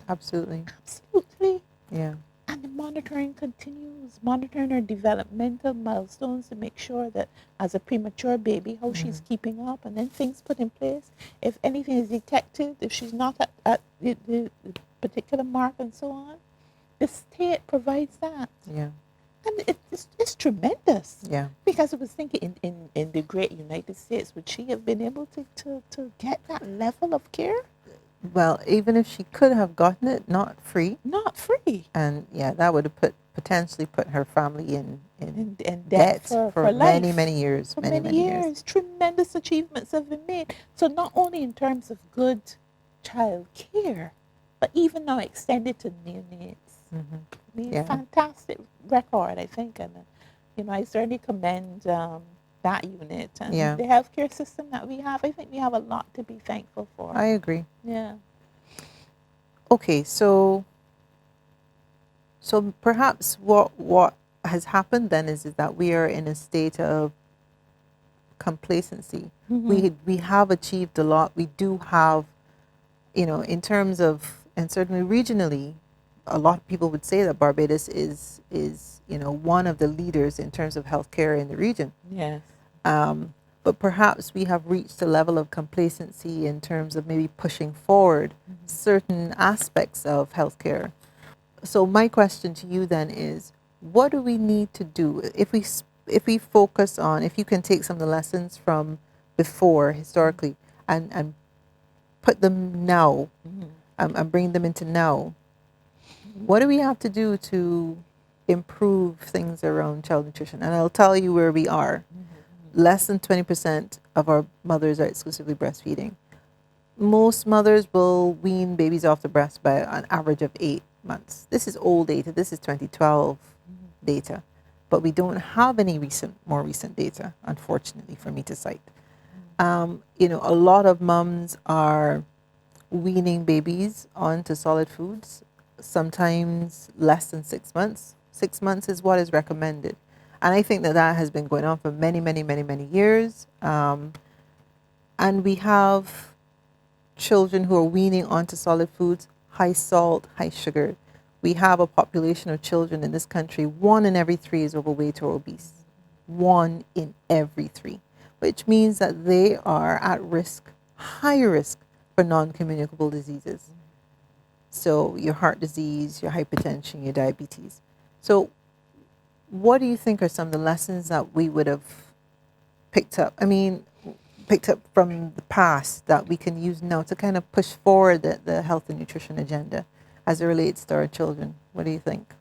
Absolutely. Absolutely. Yeah. And the monitoring continues, monitoring her developmental milestones to make sure that as a premature baby, how she's keeping up, and then things put in place. If anything is detected, if she's not at the particular mark and so on, the state provides that. Yeah. And it's tremendous. Yeah. Because I was thinking in the great United States, would she have been able to get that level of care? Well, even if she could have gotten it, not free. Not free. And yeah, that would have potentially put her family in debt for life. many years. For many years. Tremendous achievements have been made. So not only in terms of good child care, but even now extended to neonates. I mean, fantastic record, I think. And, I certainly commend that unit and the healthcare system that we have. I think we have a lot to be thankful for. I agree. Yeah. Okay, so perhaps what has happened then is that we are in a state of complacency. We have achieved a lot. We do have, in terms of, and certainly regionally, a lot of people would say that Barbados is one of the leaders in terms of healthcare in the region. Yes. But perhaps we have reached a level of complacency in terms of maybe pushing forward certain aspects of healthcare. So my question to you then is, what do we need to do if we focus on, if you can take some of the lessons from before historically and put them now and bring them into now, what do we have to do to improve things around child nutrition? And I'll tell you where we are. Less than 20% of our mothers are exclusively breastfeeding. Most mothers will wean babies off the breast by an average of 8 months. This is old data. This is 2012 data. But we don't have any more recent data, unfortunately, for me to cite. A lot of mums are weaning babies onto solid foods, sometimes less than 6 months. 6 months is what is recommended. And I think that has been going on for many, many, many, many years. And we have children who are weaning onto solid foods, high salt, high sugar. We have a population of children in this country, 1 in every 3 is overweight or obese. 1 in every 3, which means that they are at risk, high risk for non-communicable diseases. So your heart disease, your hypertension, your diabetes. So what do you think are some of the lessons that we would have picked up from the past that we can use now to kind of push forward the health and nutrition agenda as it relates to our children? What do you think?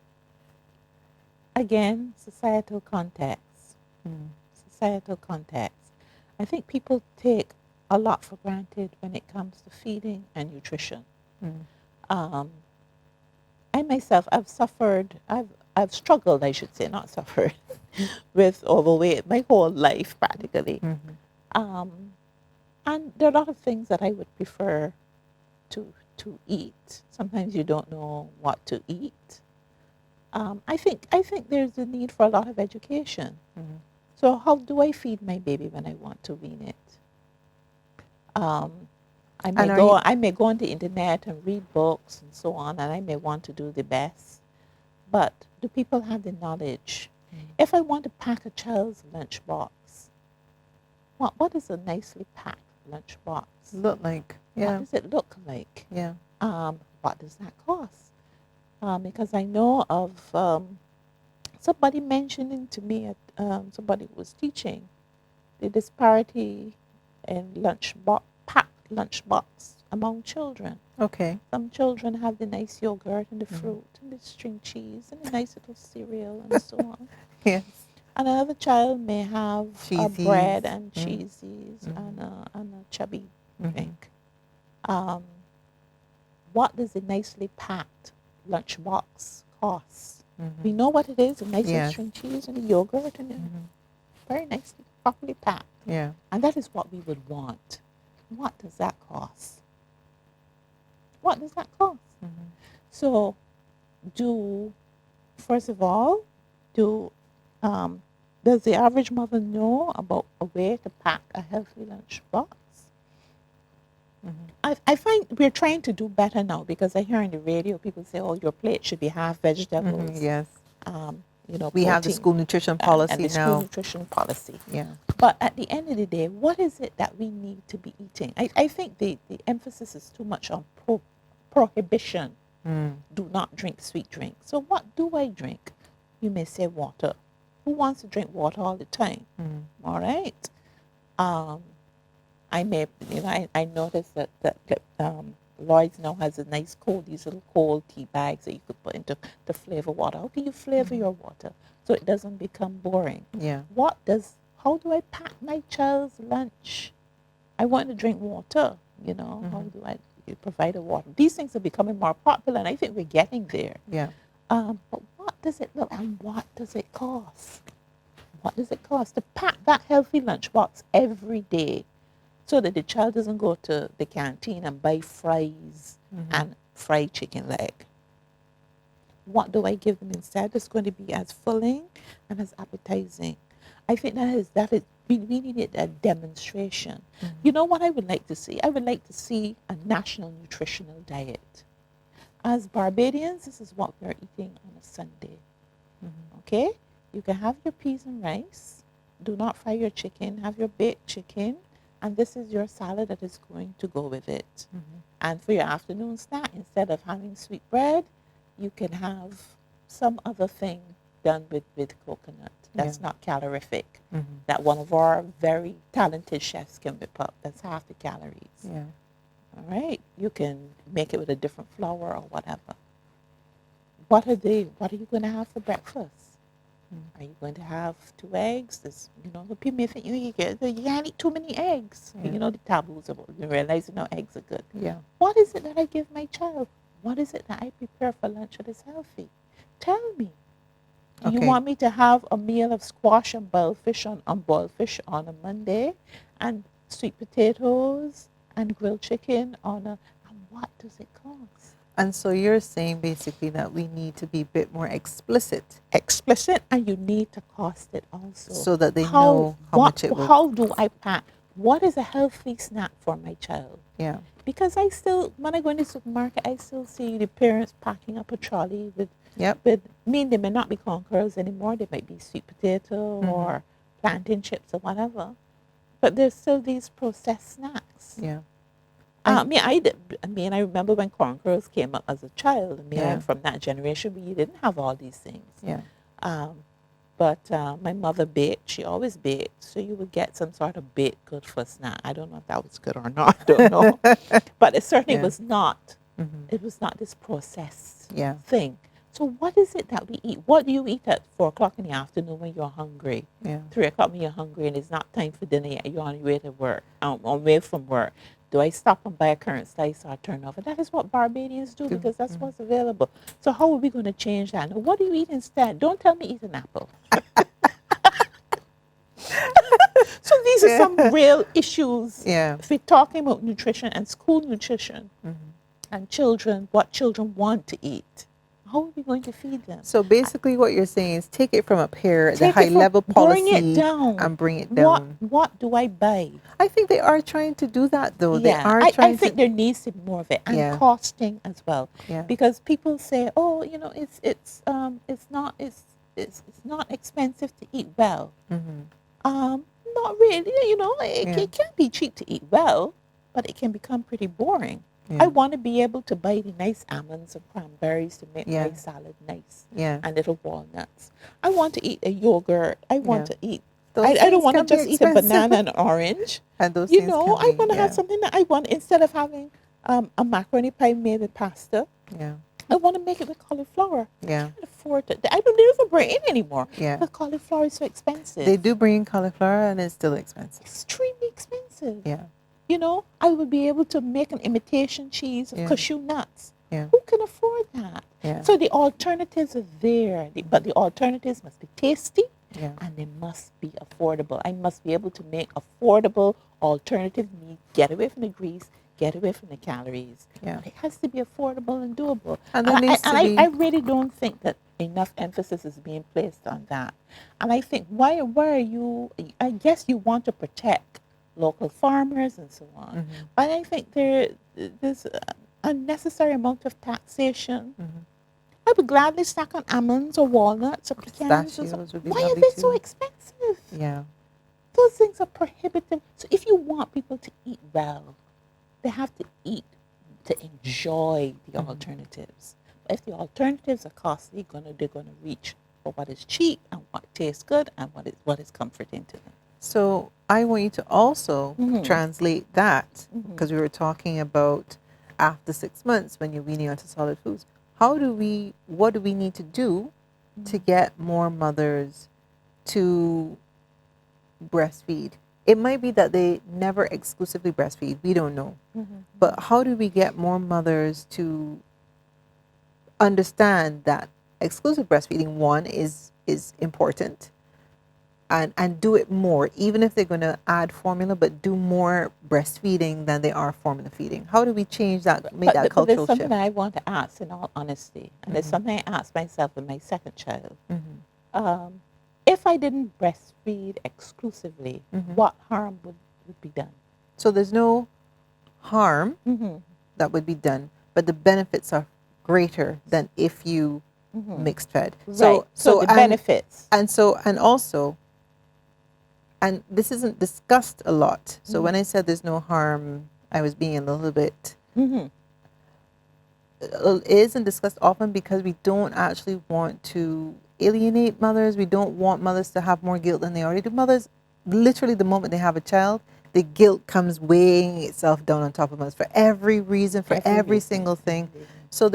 Again, societal context. Societal context. I think people take a lot for granted when it comes to feeding and nutrition. I myself, I've struggled, I should say, not suffered, with overweight my whole life practically. And there are a lot of things that I would prefer to to eat. Sometimes you don't know what to eat. I think there's a need for a lot of education. Mm-hmm. So how do I feed my baby when I want to wean it? Um, I may go on the internet and read books and so on, and I may want to do the best. But do people have the knowledge? Mm-hmm. If I want to pack a child's lunchbox, what is a nicely packed lunchbox? Look like, yeah. What does it look like? Yeah. What does that cost? Because I know of somebody mentioning to me, somebody who was teaching, the disparity in packed lunchbox among children. Okay. Some children have the nice yogurt and the Mm-hmm. fruit and the string cheese and the nice little cereal and so on. Yes. And another child may have Cheesies. bread and Mm-hmm. cheesies and a chubby Mm-hmm. drink. What does a nicely packed lunchbox cost? Mm-hmm. We know what it is, a nice Yes. string cheese and a yogurt and Mm-hmm. very nicely, properly packed. Yeah. And that is what we would want. What does that cost? What does that cost? Mm-hmm. So first of all, does the average mother know about a way to pack a healthy lunchbox? Mm-hmm. I find we're trying to do better now because I hear on the radio people say, "Oh, your plate should be half vegetables." Mm-hmm. Yes. We have the protein, school nutrition policy and the now. school nutrition policy. Yeah. But at the end of the day, what is it that we need to be eating? I think the emphasis is too much on prohibition. Mm. Do not drink sweet drinks. So what do I drink? You may say water. Who wants to drink water all the time? Mm. All right. I may, I noticed that Lloyd's now has a nice these little cold tea bags that you could put into the flavor water. How do you flavor your water so it doesn't become boring? Yeah. How do I pack my child's lunch? I want to drink water, how do I provide a water? These things are becoming more popular and I think we're getting there. Yeah. But what does it look and what does it cost? What does it cost to pack that healthy lunchbox every day so that the child doesn't go to the canteen and buy fries and fried chicken leg? What do I give them instead that's going to be as filling and as appetizing? I think we needed a demonstration. Mm-hmm. You know what I would like to see? I would like to see a national nutritional diet. As Barbadians, this is what we're eating on a Sunday. Mm-hmm. Okay? You can have your peas and rice. Do not fry your chicken. Have your baked chicken. And this is your salad that is going to go with it. Mm-hmm. And for your afternoon snack, instead of having sweet bread, you can have some other thing done with coconut that's not calorific, that one of our very talented chefs can whip up. That's half the calories. Yeah. All right? You can make it with a different flour or whatever. What are you going to have for breakfast? Are you going to have 2 eggs? People may think you can't eat too many eggs. Yeah. The taboos about realizing no eggs are good. Yeah. What is it that I give my child? What is it that I prepare for lunch that is healthy? Tell me. Do you want me to have a meal of squash and boiled fish on a Monday, and sweet potatoes and grilled chicken and what does it cost? And so you're saying basically that we need to be a bit more explicit. And you need to cost it also. So that they know how much it will. How do I pack? What is a healthy snack for my child? Yeah. Because when I go in the supermarket, I still see the parents packing up a trolley with they may not be corn curls anymore. They might be sweet potato or plantain chips or whatever. But there's still these processed snacks. Yeah. I remember when corn curls came up as a child. I'm from that generation where you didn't have all these things. Yeah. But my mother baked. She always baked. So you would get some sort of baked good for a snack. I don't know if that was good or not. I don't know. But it certainly was not. It was not this processed thing. So what is it that we eat? What do you eat at 4 o'clock in the afternoon when you're hungry? 3 o'clock when you're hungry and it's not time for dinner yet. You're on your way to work, on way from work. Do I stop and buy a currant slice or a turnover? That is what Barbadians do because that's what's available. So how are we going to change that? Now, what do you eat instead? Don't tell me eat an apple. So these are some real issues. Yeah. If we're talking about nutrition and school nutrition, and what children want to eat, how are we going to feed them? So basically, what you're saying is take it from up here, the Take high it from, level bring it policy, down. and bring it down. What do I buy? I think they are trying to do that, though. They Yeah, are I trying think to. there needs to be more of it, and Yeah. costing as well, Yeah. because people say, oh, it's not expensive to eat well. Mm-hmm. Not really. It, Yeah. it can be cheap to eat well, but it can become pretty boring. Yeah. I want to be able to buy the nice almonds and cranberries to make Yeah. my salad nice, Yeah. and little walnuts. I want to eat a yogurt. I want Yeah. to eat. Those I don't things want to can be just eat a expensive. banana and orange. And those things can I be, want to have yeah. something that I want instead of having a macaroni pie made with pasta. Yeah. I want to make it with cauliflower. Yeah. I can't afford it. I don't even bring it in anymore. Yeah. Because cauliflower is so expensive. They do bring in cauliflower, and it's still expensive. Extremely expensive. Yeah. I would be able to make an imitation cheese of Yeah. cashew nuts. Yeah. Who can afford that? Yeah. So the alternatives are there, but the alternatives must be tasty, Yeah. and they must be affordable. I must be able to make affordable alternative meat, get away from the grease, get away from the calories. Yeah. But it has to be affordable and doable. And there needs to be. I really don't think that enough emphasis is being placed on that. And I think, why are you, I guess you want to protect local farmers and so on. Mm-hmm. But I think there's an unnecessary amount of taxation. Mm-hmm. I would gladly snack on almonds or walnuts or pecans. Pistachios would be Why are lovely they so too. expensive? Yeah. Those things are prohibitive. So if you want people to eat well, they have to eat to enjoy the Mm-hmm. alternatives. But if the alternatives are costly, they're gonna reach for what is cheap and what tastes good and what is comforting to them. So I want you to also Mhm. translate that, Mhm. because we were talking about after 6 months when you're weaning onto solid foods. What do we need to do to get more mothers to breastfeed? It might be that they never exclusively breastfeed. We don't know. Mhm. But how do we get more mothers to understand that exclusive breastfeeding, one, is important, and do it more, even if they're going to add formula, but do more breastfeeding than they are formula feeding? How do we change that, make that But cultural there's something shift? I want to ask in all honesty, and it's Mhm. something I asked myself with my second child. Mm-hmm. If I didn't breastfeed exclusively, Mhm. what harm would be done? So there's no harm Mm-hmm. that would be done, but the benefits are greater than if you Mm-hmm. mixed fed. Right. So the benefits. And also, and this isn't discussed a lot. So when I said there's no harm, I was being a little bit. Mm-hmm. It isn't discussed often because we don't actually want to alienate mothers. We don't want mothers to have more guilt than they already do. Mothers, literally, the moment they have a child, the guilt comes weighing itself down on top of us for every reason, for every single thing. So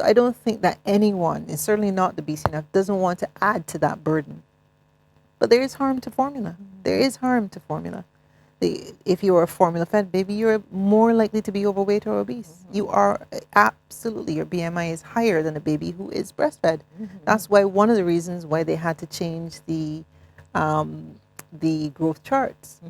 I don't think that anyone, and certainly not the BCNF, doesn't want to add to that burden. But there is harm to formula. There is harm to formula. If you are a formula fed baby, you're more likely to be overweight or obese. You are absolutely, your BMI is higher than a baby who is breastfed. That's why one of the reasons why they had to change the growth charts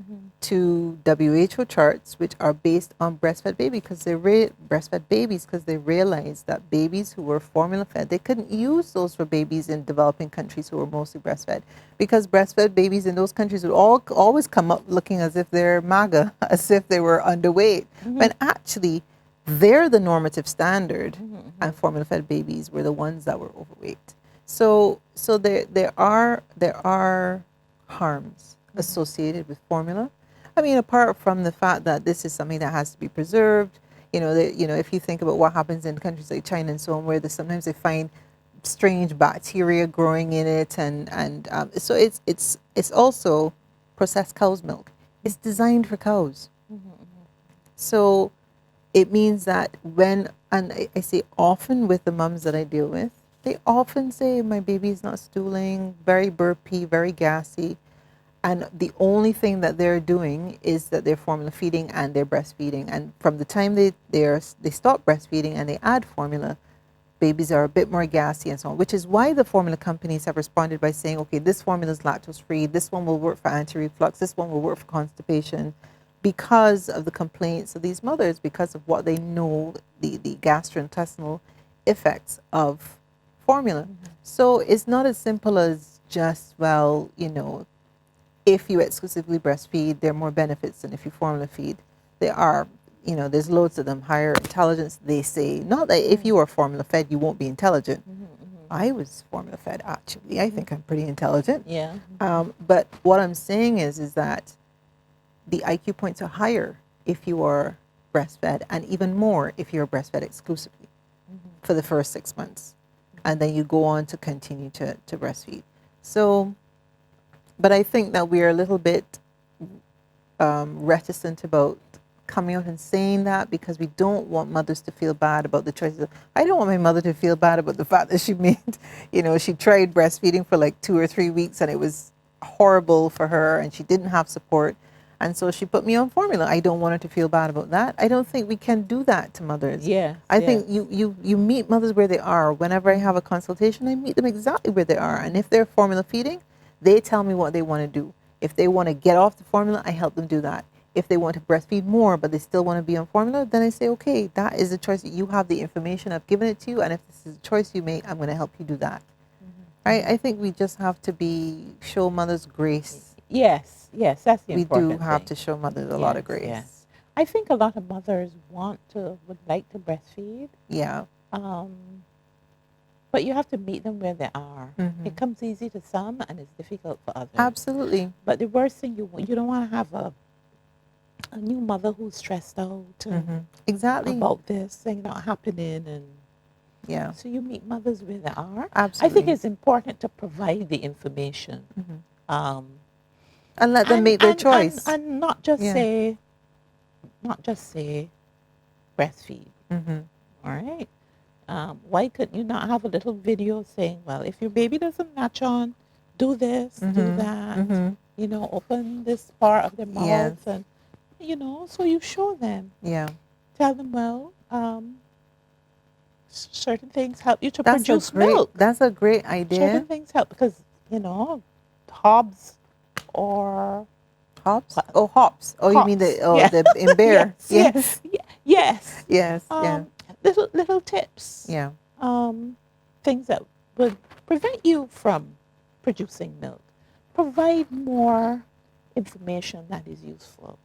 to WHO charts, which are based on breastfed baby, because breastfed babies, because they realized that babies who were formula fed, they couldn't use those for babies in developing countries who were mostly breastfed, because breastfed babies in those countries would always come up looking as if they're MAGA, as if they were underweight, when actually they're the normative standard, and formula fed babies were the ones that were overweight. So there are harms associated with formula. I mean, apart from the fact that this is something that has to be preserved, if you think about what happens in countries like China and so on, where sometimes they find strange bacteria growing in it, and so it's also processed cow's milk. It's designed for cows, so it means that I say often with the mums that I deal with, they often say my baby is not stooling, very burpy, very gassy. And the only thing that they're doing is that they're formula feeding and they're breastfeeding. And from the time they stop breastfeeding and they add formula, babies are a bit more gassy and so on, which is why the formula companies have responded by saying, okay, this formula is lactose free, this one will work for anti-reflux, this one will work for constipation, because of the complaints of these mothers, because of what they know, the gastrointestinal effects of formula. So it's not as simple as just, well, if you exclusively breastfeed, there are more benefits than if you formula feed. There are, there's loads of them. Higher intelligence, they say. Not that if you are formula fed, you won't be intelligent. I was formula fed, actually. I think I'm pretty intelligent. Yeah. But what I'm saying is that the IQ points are higher if you are breastfed, and even more if you're breastfed exclusively for the first 6 months. And then you go on to continue to breastfeed. So, but I think that we're a little bit reticent about coming out and saying that, because we don't want mothers to feel bad about the choices. I don't want my mother to feel bad about the fact that she made, she tried breastfeeding for like 2 or 3 weeks and it was horrible for her and she didn't have support. And so she put me on formula. I don't want her to feel bad about that. I don't think we can do that to mothers. Yeah. I think you meet mothers where they are. Whenever I have a consultation, I meet them exactly where they are. And if they're formula feeding, they tell me what they want to do. If they want to get off the formula, I help them do that. If they want to breastfeed more, but they still want to be on formula, then I say, okay, that is a choice. You have the information. I've given it to you. And if this is a choice you make, I'm going to help you do that. Right? I think we just have to show mothers grace. Yes, that's the We important do have thing. to show mothers a lot of grace. Yes. I think a lot of mothers would like to breastfeed. Yeah. But you have to meet them where they are. Mhm. It comes easy to some and it's difficult for others. Absolutely. But the worst thing you don't want to have a new mother who's stressed out Exactly. about this thing not happening, and Yeah. so you meet mothers where they are. Absolutely. I think it's important to provide the information. And let them make their choice. And not just Yeah. say breastfeed. Mm-hmm. All right. Why couldn't you not have a little video saying, well, if your baby doesn't latch on, do this, do that, open this part of their mouth, Yes. and, so you show them. Yeah. Tell them, well, certain things help you to produce milk. That's a great idea. Certain things help because, Hobbs or... Hops? Oh, hops. Oh, hops. You mean the in bear? Yes. Yes. Yeah. Little tips. Yeah. Things that would prevent you from producing milk. Provide more information that is useful.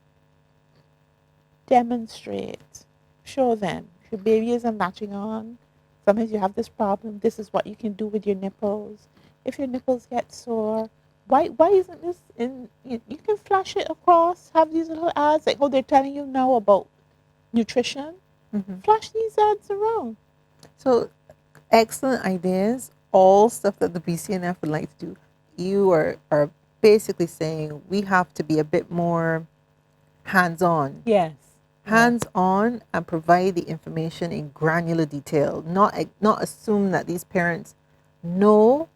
Demonstrate. Show them. If your baby isn't latching on, sometimes you have this problem. This is what you can do with your nipples. If your nipples get sore, why isn't this in? You can flash it across. Have these little ads like, they're telling you now about nutrition. Flash these ads around. So, excellent ideas. All stuff that the BCNF would like to do. You are basically saying we have to be a bit more hands-on. Yes. Hands-on and provide the information in granular detail. Not assume that these parents know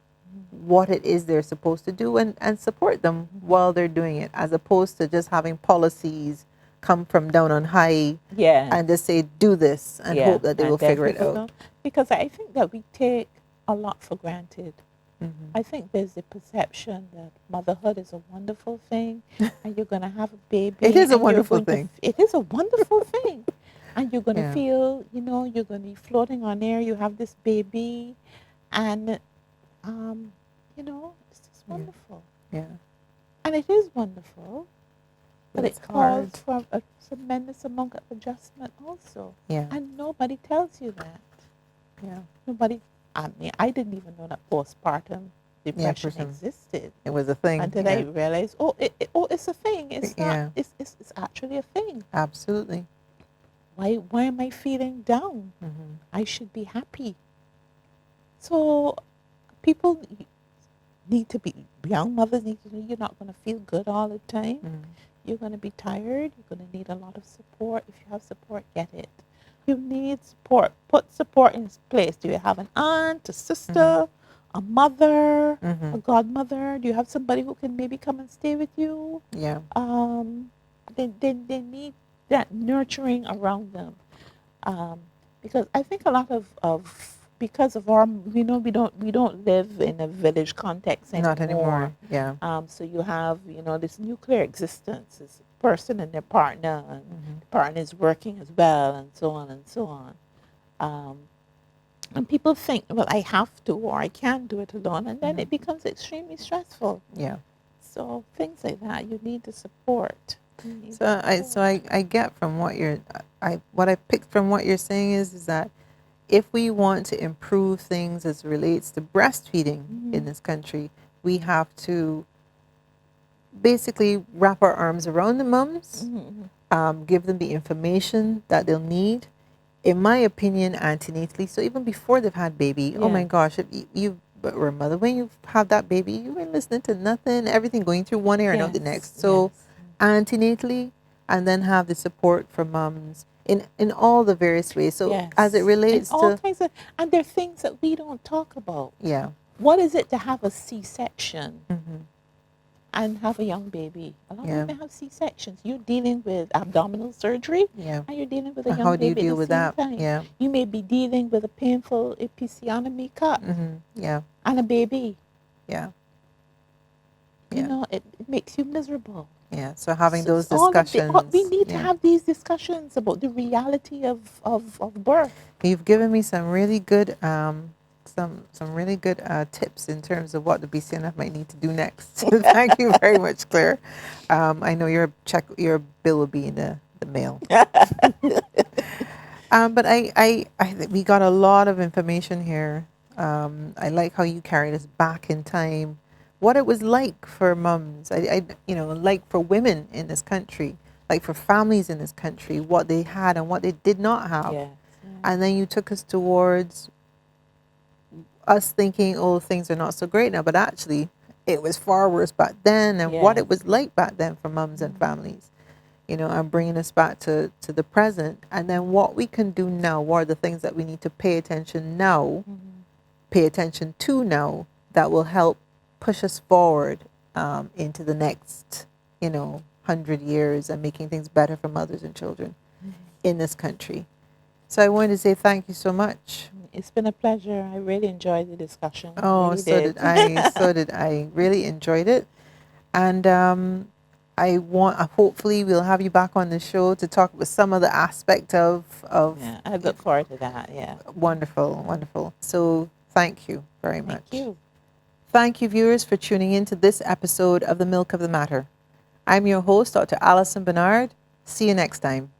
what it is they're supposed to do, and support them while they're doing it, as opposed to just having policies come from down on high and just say do this and hope that they will figure it out. Because I think that we take a lot for granted. I think there's the perception that motherhood is a wonderful thing and you're going to have a baby. It is a wonderful thing. It is a wonderful thing. And you're going to feel, you're going to be floating on air. You have this baby and, it's just wonderful. Yeah. And it is wonderful. But it calls hard. for a tremendous amount of adjustment also. Yeah. And nobody tells you that. Yeah. I didn't even know that postpartum depression existed. It was a thing. Until I realized, it's a thing. It's not, it's actually a thing. Absolutely. Why am I feeling down? I should be happy. So people need to be, young mothers need to know you're not going to feel good all the time. You're going to be tired. You're going to need a lot of support. If you have support, get it. You need support. Put support in place. Do you have an aunt, a sister, a mother, a godmother? Do you have somebody who can maybe come and stay with you? Yeah. They need that nurturing around them. Because I think a lot of because of our, we don't live in a village context anymore. Not anymore. Yeah. So you have, this nuclear existence is person and their partner, and the partner is working as well, and so on and so on. And people think, well, I have to, or I can't do it alone, and then it becomes extremely stressful. Yeah. So things like that, you need the support. I get from what I picked from what you're saying is that if we want to improve things as relates to breastfeeding in this country, we have to basically wrap our arms around the mums, give them the information that they'll need. In my opinion, antenatally, so even before they've had baby, oh my gosh, if you were a mother, when you have that baby, you ain't listening to nothing, everything going through one ear and out the next. So antenatally, and then have the support from mums in all the various ways. So as it relates and all to kinds of, and there are things that we don't talk about. yeah, What is it to have a C-section and have a young baby? A lot of women have C-sections. You're dealing with abdominal surgery, and you're dealing with a young how do you baby deal at the with same that? time. Yeah, You may be dealing with a painful episiotomy cut yeah, and a baby. yeah, You know, it makes you miserable. yeah. So having So those all of discussions, we need to have these discussions about the reality of birth. You've given me some really good some really good tips in terms of what the BCNF might need to do next. Thank you very much, Claire. I know your bill will be in the mail. But we got a lot of information here. I like how you carried us back in time, what it was like for mums, like for women in this country, like for families in this country, what they had and what they did not have. And then you took us towards us thinking, oh, things are not so great now, but actually it was far worse back then, and what it was like back then for mums and families, and bringing us back to the present. And then what we can do now, what are the things that we need to pay attention to now that will help push us forward into the next, 100 years and making things better for mothers and children in this country. So I wanted to say thank you so much. It's been a pleasure. I really enjoyed the discussion. Oh, really so did I. So did I. Really enjoyed it. And hopefully we'll have you back on the show to talk about some of the aspect of yeah, I look forward to that. Yeah. Wonderful, wonderful. So thank you very much. Thank you. Thank you, viewers, for tuning in to this episode of The Milk of the Matter. I'm your host, Dr. Alison Bernard. See you next time.